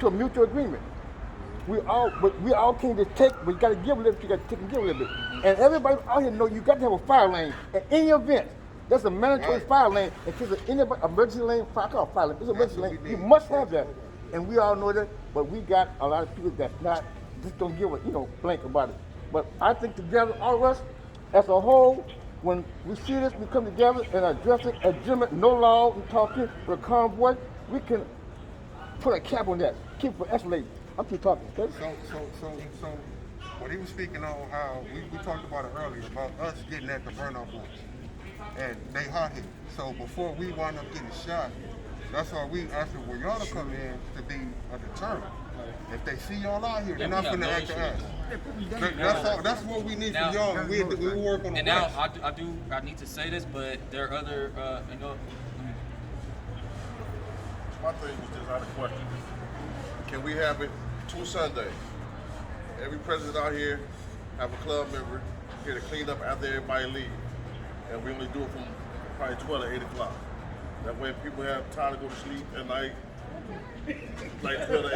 to a mutual agreement. We all can't just take, but you gotta give a little bit, you gotta take and give a little bit. And everybody out here know you got to have a fire lane at any event. That's a mandatory fire lane. In case of any emergency lane, fire lane. It's an emergency lane. You must have that. And we all know that, but we got a lot of people that's not, just don't give a, blank about it. But I think together, all of us, as a whole, when we see this, we come together and address it, agreement, no law, and talking with a calm voice, we can put a cap on that. Keep it escalating. I'm keep talking, okay? So, when he was speaking on how we talked about it earlier about us getting at the burnout points. and they hot hit. So before we wind up getting shot, that's why we asking for y'all to come in to be a deterrent. If they see y'all out here, they're not gonna act the ass. That's what we need from y'all. We work on the And now I need to say this, but there are other My thing was just out of question. Can we have it 2 Sundays? Every president out here have a club member here to clean up after everybody leave. And we only do it from probably 12 to 8 o'clock. That way people have time to go to sleep at night. Like 12 to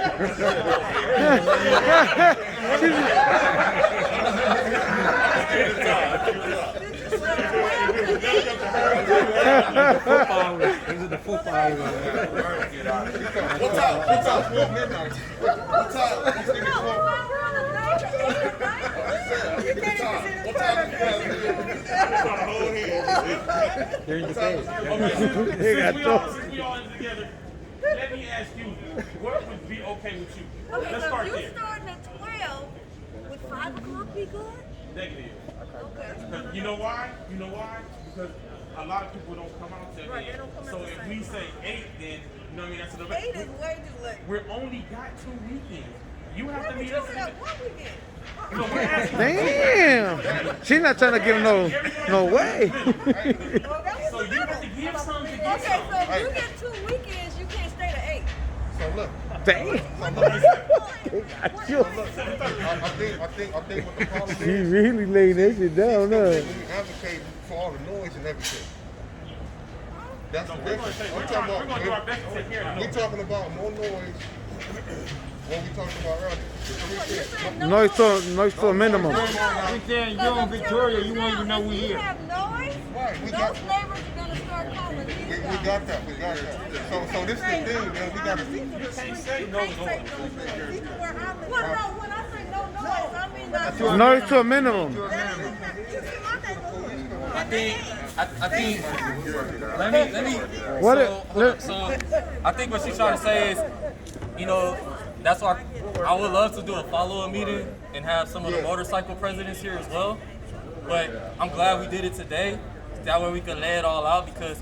4 hours. These are the 4 hours. What time? 12 midnight. What time? They're in the case. Since we all in together, let me ask you, what would be okay with you? Okay, Let's so start if there. you starting at 12, would 5 o'clock be good? Negative. Okay. Because you know why? Because a lot of people don't come out till Right, they then. don't come So at the if same we time. say 8, then you know what I mean. That's the 8 is way too late. We're only got 2 weekends. You have to Why would be you listening. have 1 weekend? No, we're asking. Damn. She's not trying to give no way. So you have to give some to get Okay, some. so if you get 2 weekends, you can't stay to 8. So look. Damn. I think what the problem She is. really laid that shit down, We huh? advocate for all the noise and everything. That's the We're going difference. to I'm talking we're going to do our about. best to take care of We're it. talking about more noise. What we talking about earlier? The 3 kids. Noise to a minimum. We saying you're in Victoria, you won't even know we If you here. have noise, Right, we those got. neighbors are going to start calling these We guys. got that. So this is the thing, man. We gotta. Can't say no noise. Well, no, when I say no noise, I mean that. Noise to a minimum. I think let me What so I think what she's trying to say is, you know, that's why I would love to do a follow-up meeting and have some of the motorcycle presidents here as well. But I'm glad we did it today. That way we can lay it all out, because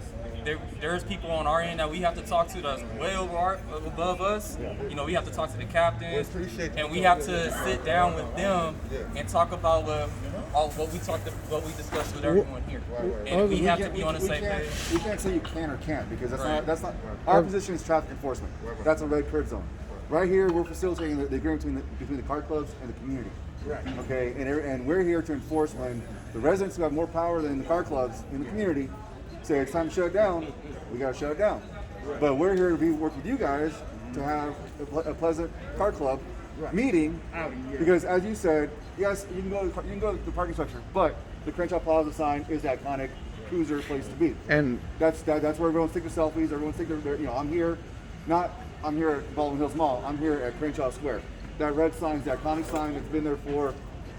there's people on our end that we have to talk to that's way above us. You know, we have to talk to the captains, and we have to sit down with them and talk about what we discussed with everyone here. And we have to be on the same page. We can't say you can or can't, because that's not our position is traffic enforcement. That's a red curb zone. Right here, we're facilitating the agreement between the car clubs and the community. Right. Okay, and we're here to enforce when the residents who have more power than the car clubs in the community say it's time to shut it down. We gotta shut it down. Right. But we're here to work with you guys to have a pleasant car club meeting, because as you said, yes, you can go to the parking structure, but the Crenshaw Plaza sign is the iconic cruiser place to be. And that's where everyone's taking selfies. Everyone's taking their, I'm here at Baldwin Hills Mall. I'm here at Crenshaw Square. That red sign is the iconic sign that's been there for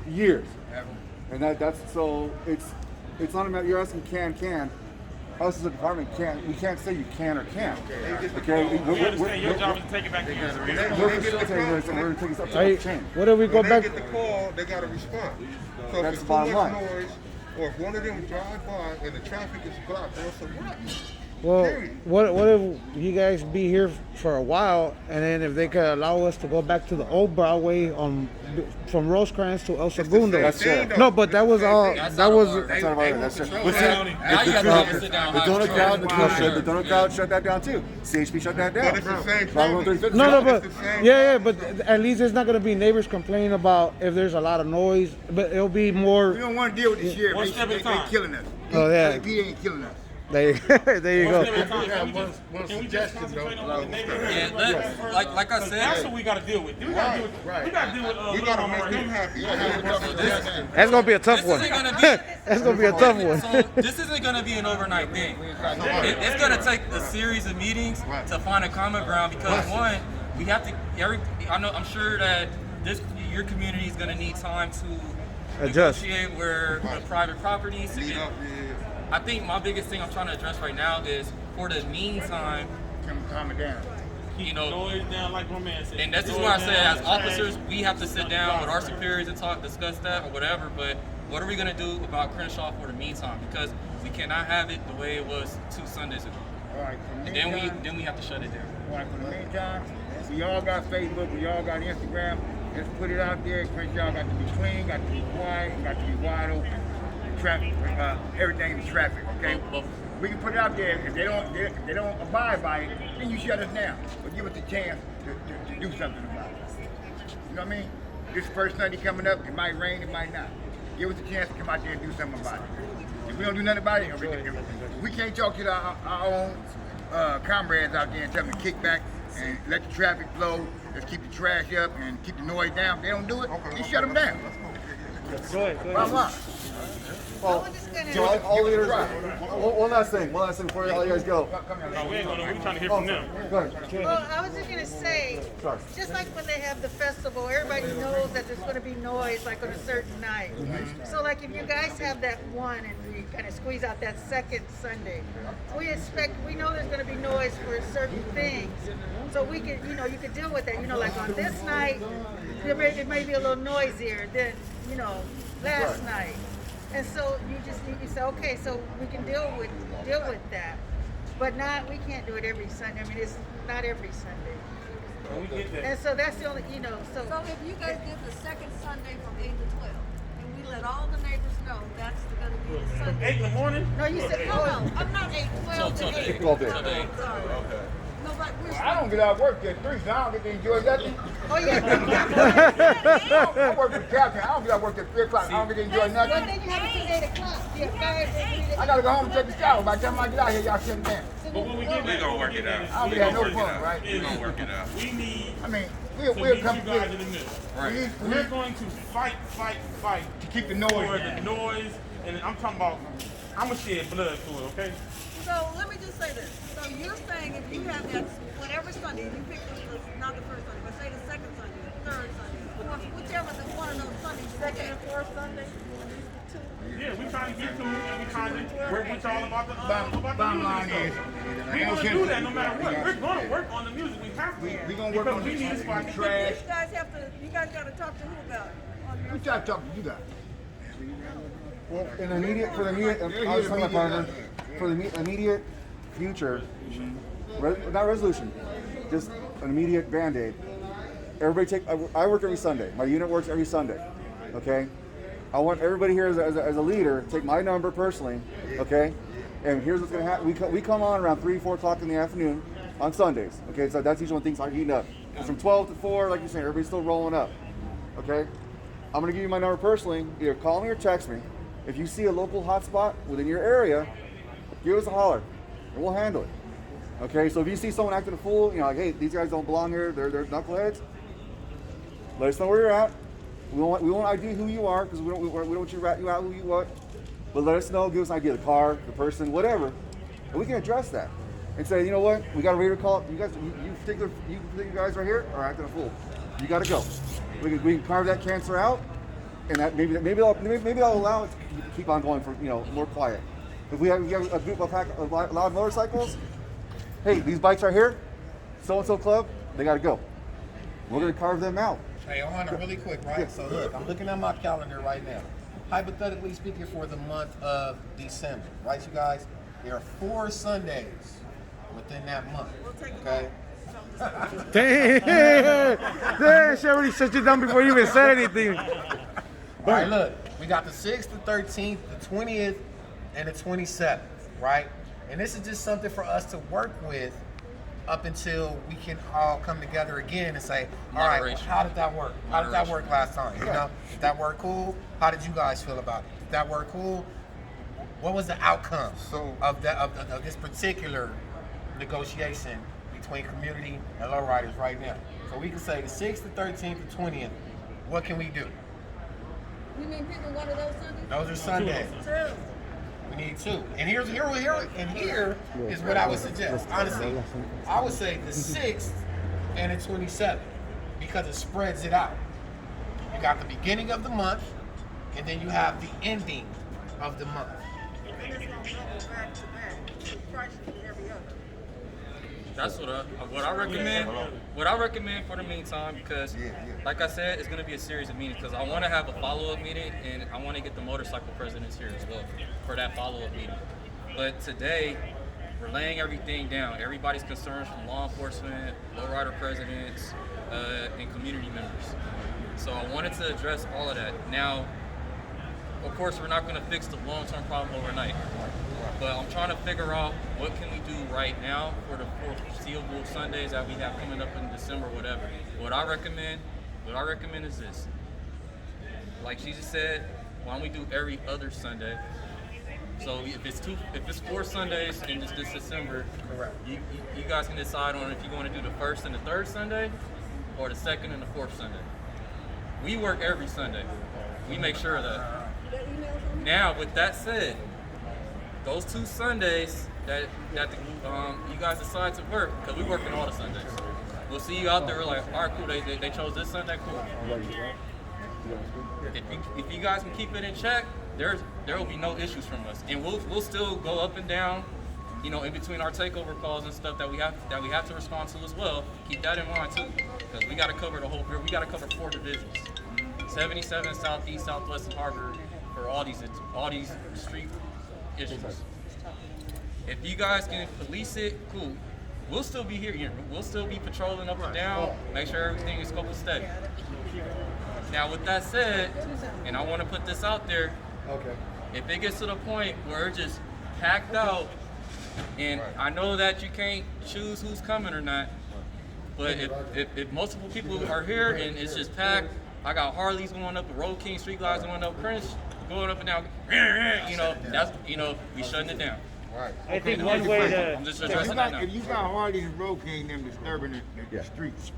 years. And that's so it's not a matter, you're asking can. Us as a department we can't say you can or can't. Okay? We understand your job is to take it back to you. We're facilitating this, and we're going to take this up to the chain. what if we go When back? they get the call, they gotta respond. So That's if the it's bottom too much line. noise, or if one of them drive by and the traffic is blocked, they'll say, what? Well, Period. what if you guys be here for a while, and then if they could allow us to go back to the old Broadway from Rosecrans to El Segundo? That's it. No, but that was all. That's That not was. our- That's not about it. That's it. Control Listen, county. Now you have to sit down. the donut crowd shut that down too. CHP shut that down. But it's the same Baldwin thing. 35th No, but It's the same yeah, but at least it's not gonna be neighbors complaining about if there's a lot of noise, but it'll be more. We don't want to deal with this year. One step at a time. They killing us. Oh, yeah. LAPD ain't killing us. There you One go. step at a time. Yeah, Can we just one concentrate suggestion, on though. the neighborhood? Yeah, like I That's said, what we got to deal with. We got to deal with. Right. We got to deal with. We gotta make them happy. That's gonna be a tough this one. isn't gonna be. That's gonna be a tough one. So this isn't gonna be an overnight thing. It's gonna take a series of meetings to find a common ground, because one, we have to. I'm sure that your community is gonna need time to Adjust. negotiate where the private properties. I think my biggest thing I'm trying to address right now is, for the meantime, Calm it down. you know, Noise down, like my man said. and this is Noise why I say, down, as trash. officers, we have to sit down with our superiors and discuss that or whatever. But what are we gonna do about Crenshaw for the meantime? Because we cannot have it the way it was 2 Sundays ago. All right, for the And meantime, then we have to shut it down. all right, for the meantime, we all got Facebook, we all got Instagram. Let's put it out there. Crenshaw got to be clean, got to be quiet, got to be wide open. Traffic, everything is traffic, okay? We can put it out there. If they don't abide by it, then you shut us down. But give us a chance to do something about it. You know what I mean? This first Sunday coming up, it might rain, it might not. Give us a chance to come out there and do something about it. If we don't do nothing about it, if we can't talk to our own comrades out there and tell them to kick back and let the traffic flow, let's keep the trash up and keep the noise down. If they don't do it, then shut them down. Go ahead. Bottom line. Well, so all leaders, one last thing before all you guys go. No, we ain't going to. We're trying to hear from them. Go ahead. Well, I was just gonna say, just like when they have the festival, everybody knows that there's gonna be noise like on a certain night. So like if you guys have that one and we kind of squeeze out that second Sunday, we know there's gonna be noise for certain things. So we can, you could deal with that. Like on this night, it may be a little noisier than, last night. And so you just need to say, okay, so we can deal with that, but we can't do it every Sunday. I mean, it's not every Sunday. We get that. And so that's the only, so. So if you guys did the second Sunday from 8 to 12, and we let all the neighbors know that's gonna be the Sunday. 8 in the morning? No, you said, No, I'm not 8, 12 to 8. 12 days. Sorry. No, but we're I don't get out of work till 3, so I don't get to enjoy nothing. Oh, yeah. I work with Captain. I don't get out of work till 3 o'clock. I don't get to enjoy Well, nothing. then you have it till 8 o'clock. Yeah, 5 I gotta go home and take a shower. By the time I get out here, y'all shut it down. But when we get back, gonna work it out. I don't get no fun, right? We're gonna work it out. we need I mean, to we'll meet come you guys in together. the middle. Right. We're going to fight To keep the for noise the down. noise, and I'm talking about, I'm going to shed blood for it, okay? So let me just say this. So you're saying if you have that, whatever Sunday, you pick not the first Sunday, but say the second Sunday, the third Sunday, fourth, whichever the one of those Sundays, second and fourth Sunday. Yeah, we trying to get to it, and we trying to work with y'all about the Bottom music line stuff. is, We're going to do that no matter what. We're going to work on the music. We have to. we gonna work on because we need a spot to trash. You guys got to talk to who about it? We try to talk to you guys. Well, for the immediate, I was talking about partner, for the immediate future, not resolution, just an immediate Band-Aid. Everybody I work every Sunday. My unit works every Sunday, okay? I want everybody here as a leader, take my number personally, okay? And here's what's gonna happen. We come on around 3, 4 o'clock in the afternoon on Sundays, okay? So that's usually when things start heating up. It's from 12 to 4, like you're saying, everybody's still rolling up, okay? I'm gonna give you my number personally. Either call me or text me. If you see a local hotspot within your area, give us a holler, and we'll handle it. Okay, so if you see someone acting a fool, like, hey, these guys don't belong here, they're knuckleheads, let us know where you're at. We won't ID who you are, because we don't want you to rat you out who you want. But let us know, give us an idea, the car, the person, whatever, and we can address that. And say, you know what, we got a radio call, you particular guys right here are acting a fool. You gotta go. We can carve that cancer out, and that maybe that'll allow it to keep on going for more quiet. If we have a group of loud motorcycles, hey, these bikes are here, so and so club, they gotta go. We're gonna carve them out. Hey, Ohana, really quick, right? So look, I'm looking at my calendar right now. Hypothetically speaking, for the month of December, right, you guys? There are 4 Sundays within that month. Okay. Damn, she already shut you down before you even said anything. All right, look, we got the 6th, the 13th, the 20th, and the 27th, right? And this is just something for us to work with up until we can all come together again and say, all right, well, how did that work? How did that work last time? Did that work cool? How did you guys feel about it? Did that work cool? What was the outcome of this particular negotiation between community and lowriders right now? So we can say the 6th, the 13th, the 20th. What can we do? You mean picking one of those Sundays? Those are Sundays. 2. We need 2. And here is what I would suggest. Honestly, I would say the 6th and the 27th, because it spreads it out. You got the beginning of the month, and then you have the ending of the month. That's what I recommend. What I recommend for the meantime, because like I said, it's going to be a series of meetings. Because I want to have a follow-up meeting, and I want to get the motorcycle presidents here as well for that follow-up meeting. But today, we're laying everything down. Everybody's concerns from law enforcement, lowrider presidents, and community members. So I wanted to address all of that. Now, of course, we're not going to fix the long-term problem overnight. But I'm trying to figure out what can we do right now for the foreseeable Sundays that we have coming up in December, whatever. What I recommend is this. Like she just said, why don't we do every other Sunday? So if it's 4 Sundays in this December, you guys can decide on if you want to do the first and the third Sunday, or the second and the fourth Sunday. We work every Sunday. We make sure of that. Now, with that said, those 2 Sundays that you guys decide to work, because we working all the Sundays. We'll see you out there. We're like, all right, cool. They chose this Sunday, cool. If you guys can keep it in check, there will be no issues from us, and we'll still go up and down, in between our takeover calls and stuff that we have to respond to as well. Keep that in mind too, because we got to cover the whole. We got to cover 4 divisions: 77, Southeast, Southwest, and Harbor for all these street issues. If you guys can police it, cool. We'll still be here. We'll still be patrolling up and down, make sure everything is copacetic. Now, with that said, and I want to put this out there, if it gets to the point where it's just packed out, and I know that you can't choose who's coming or not, but if multiple people are here and it's just packed, I got Harleys going up the Road King Street Glides going up Crenshaw, going up and down, that's we shutting it down. Right. I think one way to. I'm just addressing that now. If you got Harleys and Road King, them disturbing the streets,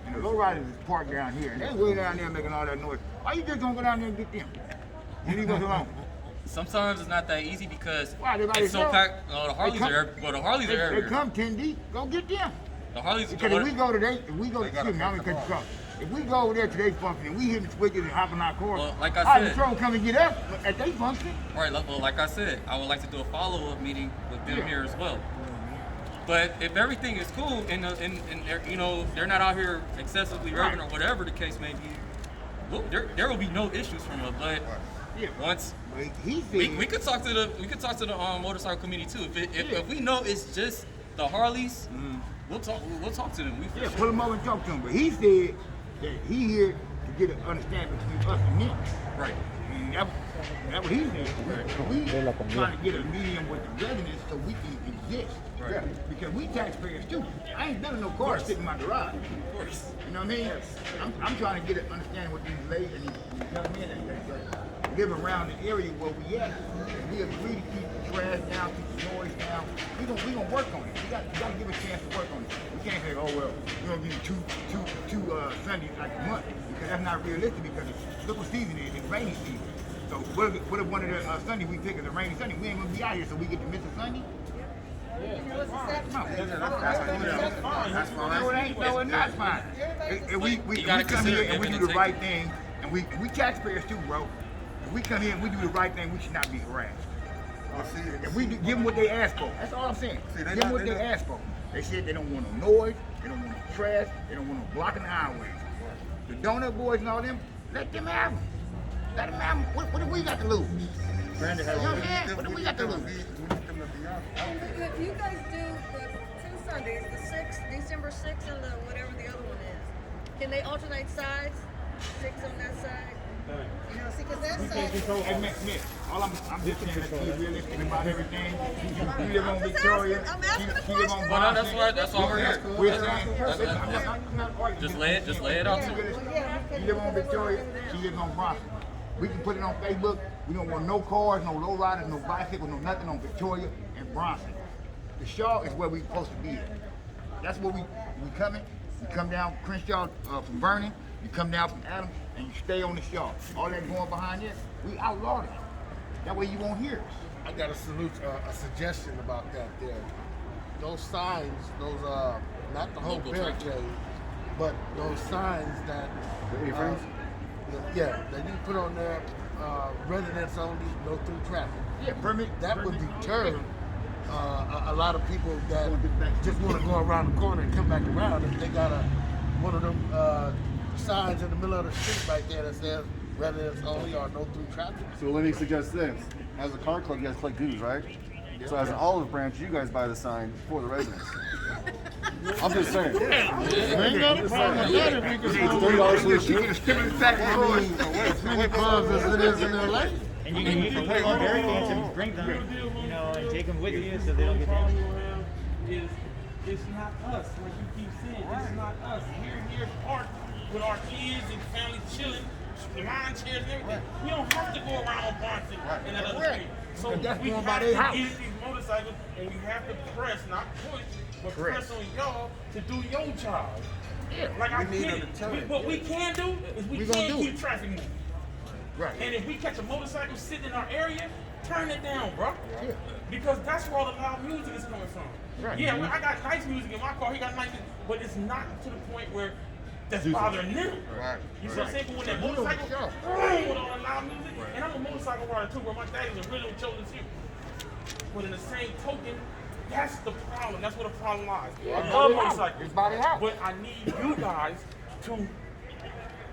and the lowriders is parked down here, and they way down there making all that noise. Why you just gonna go down there and get them? And leave us alone. Sometimes it's not that easy because Why, they by it's so themselves? packed. The Harleys are They everywhere. come 10 deep. Go get them. The Harleys. Because if we go over there to their function and we hit the switches and hop in our cars, Well, like I our said- patrol come and get us at their function. Right. Well, like I said, I would like to do a follow-up meeting with them here as well. But if everything is cool and they're not out here excessively revving or whatever the case may be, there will be no issues from it. But once we could talk to the motorcycle community too. If we know it's just the Harleys, we'll talk to them. Pull them over and talk to them. But he said that he here to get an understanding between us and them. Right. And that's what he said. We trying to get a medium with the residents so we can exist. Right. Because we taxpayers too. I ain't building no cars sitting in my garage. Of course. You know what I mean? I'm trying to get an understanding with these ladies and these young men that live around the area where we at. And we agree to keep the trash down, keep the noise down. We gonna work on it. We gotta give a chance to work on it. We can't say, oh well, we're gonna give you two Sundays like a month, because that's not realistic. Because look what season it is. It's rainy season. So what if one of the Sundays we pick is a rainy Sunday? We ain't gonna be out here, so we get to miss a Sunday. That's fine. No, it's not fine. And we come here and we do the right thing, and we taxpayers too, bro. If we come here and we do the right thing, we should not be harassed. If we give them what they ask for, that's all I'm saying. Give them what they ask for. They said they don't want no noise, they don't want no trash, they don't want no blocking the highways. The donut boys and all them, let them have them. Let them have them. What do we got to lose? What do we got to lose? If you guys do the 2 Sundays, the 6th, December 6th, and the whatever the other one is, can they alternate sides? 6 on that side? You know, see, because that side. Hey, Miss, all I'm just saying, let's be realistic about everything. You live on Victoria. I'm asking a She live on Well, no, Boston. that's why we're here. We're saying, I'm not arguing. Just lay it out to them. You live on Victoria, she lives on Boston. We can put it on Facebook. We don't want no cars, no low riders, no bicycles, no nothing on Victoria and Bronson. The Shaw is where we're supposed to be at. That's where we coming. You come down Crenshaw from Vernon, you come down from Adams, and you stay on the Shaw. All that going behind there, we outlawed it. That way you won't hear us. I got a suggestion about that there. Those signs, those not the whole barricade, but those signs that that you put on there, residents only, no through traffic. Yeah, permit. That would deter a lot of people that just want to go around the corner and come back around, if they got one of them signs in the middle of the street right there that says residents only or no through traffic. So let me suggest this. As a car club, you guys collect dues, right? So as an olive branch, you guys buy the sign for the residents. I'm just saying. Ain't got a problem with that if we can It's $30 for the shoe. as many clubs as it is in LA. And you can put on barricades and bring them, and take them with you so they don't get damaged. It's not us, like you keep saying. It's not us. We're here parked with our kids and family chilling, lawn chairs and everything. We don't have to go around Barton and that other street. So we have to get these motorcycles and we have to press, not push, but press on y'all to do your job. Yeah. Like I get it. What we can do is we can't keep traffic moving. Right. And if we catch a motorcycle sitting in our area, turn it down, bro. Yeah. Because that's where all the loud music is coming from. Right. Yeah, I got nice music in my car, he got nice music, but it's not to the point where that's bothering them. Right. You see what I'm saying? But when that motorcycle with all the loud music, and I'm a motorcycle rider too, where my dad is a original chosen few. But in the same token, that's the problem. That's where the problem lies. I love motorcycles, but I need you guys to,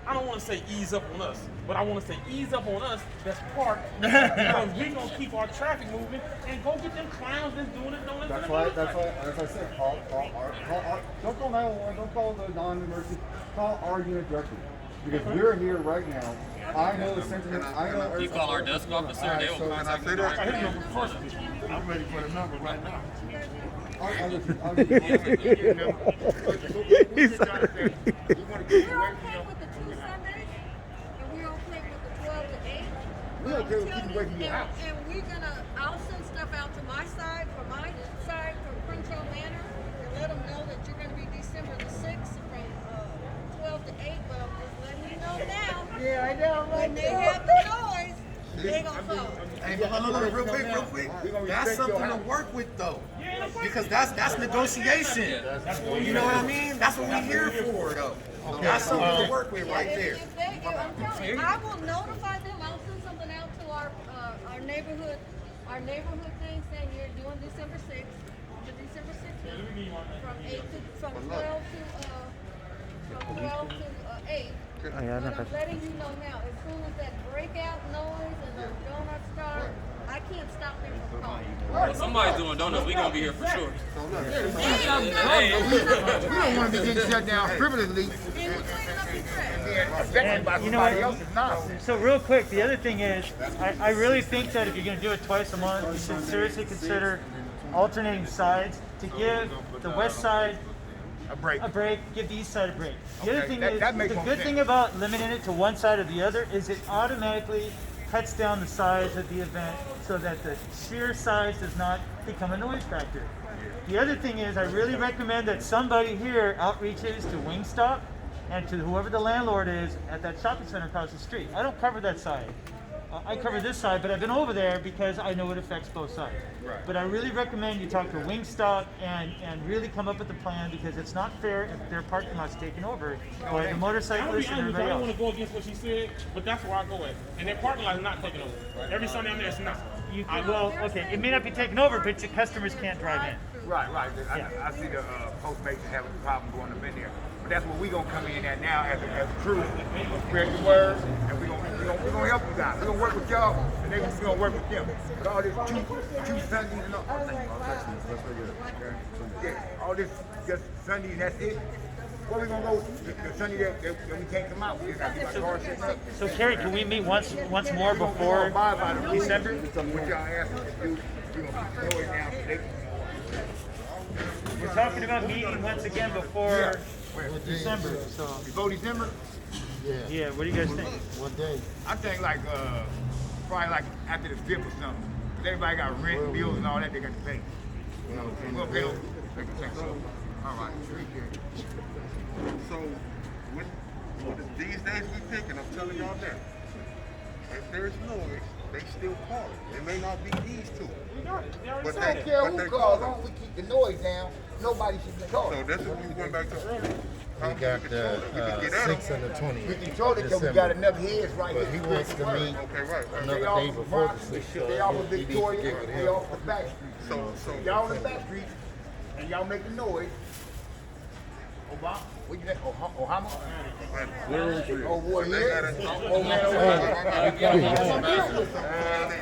I don't want to say ease up on us, but I want to say ease up on us that's parked because we're going to keep our traffic moving and go get them clowns that's doing it. That's why, as I said, call don't call 911, don't call the non-emergency, call our unit directly. Because we're here right now. I know the sentiment. I know. You call our desk officer, they will contact you. I'm ready for the number right now. He's sorry. We're okay with keeping away from your house. And we're gonna, I'll send stuff out to my side, from Crenshaw Manor, and let them know that you're gonna be December the 6th from 12 to 8, but I'm just letting you know now. Yeah, I know. When they have the noise, they gonna follow. Hey, but look, real quick. That's something to work with though. Because that's negotiation. You know what I mean? That's what we're here for though. That's something to work with right there. I'm telling you, I will notify them. I'll send something out to our neighborhood thing saying you're doing December 6th, the December 6th from 12 to 8. But I'm letting you know now, as soon as that breakout noise and the donuts start, I can't stop them from calling. Well, somebody's doing donuts. We're going to be here for sure. We don't want to be getting shut down frivolously and being affected by somebody else's nonsense. So real quick, the other thing is, I really think that if you're going to do it twice a month, you should seriously consider alternating sides to give the west side a break, give the east side a break. The other thing is, the good thing about limiting it to one side or the other is it automatically cuts down the size of the event so that the sheer size does not become a noise factor. The other thing is, I really recommend that somebody here outreaches to Wingstop and to whoever the landlord is at that shopping center across the street. I don't cover that side. I cover this side, but I've been over there because I know it affects both sides. Right. But I really recommend you talk to Wingstop and really come up with a plan, because it's not fair if their parking lot's taken over by the motorcyclists and everybody I don't else. want to go against what she said, but that's where I go at. And their parking lot is not taken over. Every Sunday I'm there, it's not. Well, okay, it may not be taken over, but the customers can't drive in. Right. I see the Postmates having a problem going up in there. But that's what we're going to come in at now as a crew. Spread the word, and we're going to help you guys. We're going to work with y'all, and we're going to work with them. But all this two Sundays and all this just Sunday and that's it. Where we going to go the Sunday that we can't come out? We just got to get our car set up. So, Kerry, can we meet once more before December? What y'all asking us to do, we're going to keep the noise down so they can. We're talking about meeting once again before December. So before December? Yeah. What do you guys think? What day? I think probably like after the 5th or something. Cause everybody got rent, bills, and all that they got to pay. We'll pay them. All right. So with these days we picking, I'm telling y'all that. If there's noise, they still call it. It may not be these two. But they don't care who calls. As long as we keep the noise down, nobody should be calling. So that's what we went back to earlier. Huh? got the 6th and the 20th. We control it because we got enough heads right But here. he wants to meet another day before the 6th. They off of He needs to Victoria, get with they him. off of back street. So y'all in the back street and y'all making noise. Obama, what you think? Ohama? Oh, boy, here? Oh, man,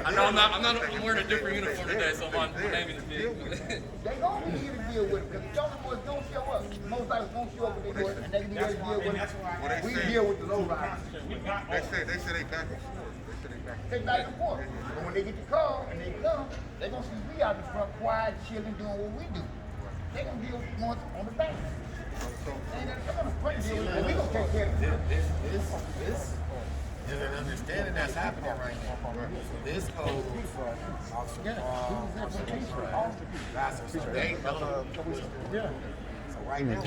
I know I'm wearing a different uniform today, so my name is big. They gonna be here to deal with it, because the other ones don't show up. Most likely won't show up when they do it, and they can be there to deal with it. We deal with the low riders. They say they back and forth. They back and forth. But when they get the call and they come, they gonna see we out in front, quiet, chilling, doing what we do. They gonna deal with the ones on the back. They ain't gonna front deal with it, but we gonna take care of it. This is an understanding that's happening right now. This code, so right now,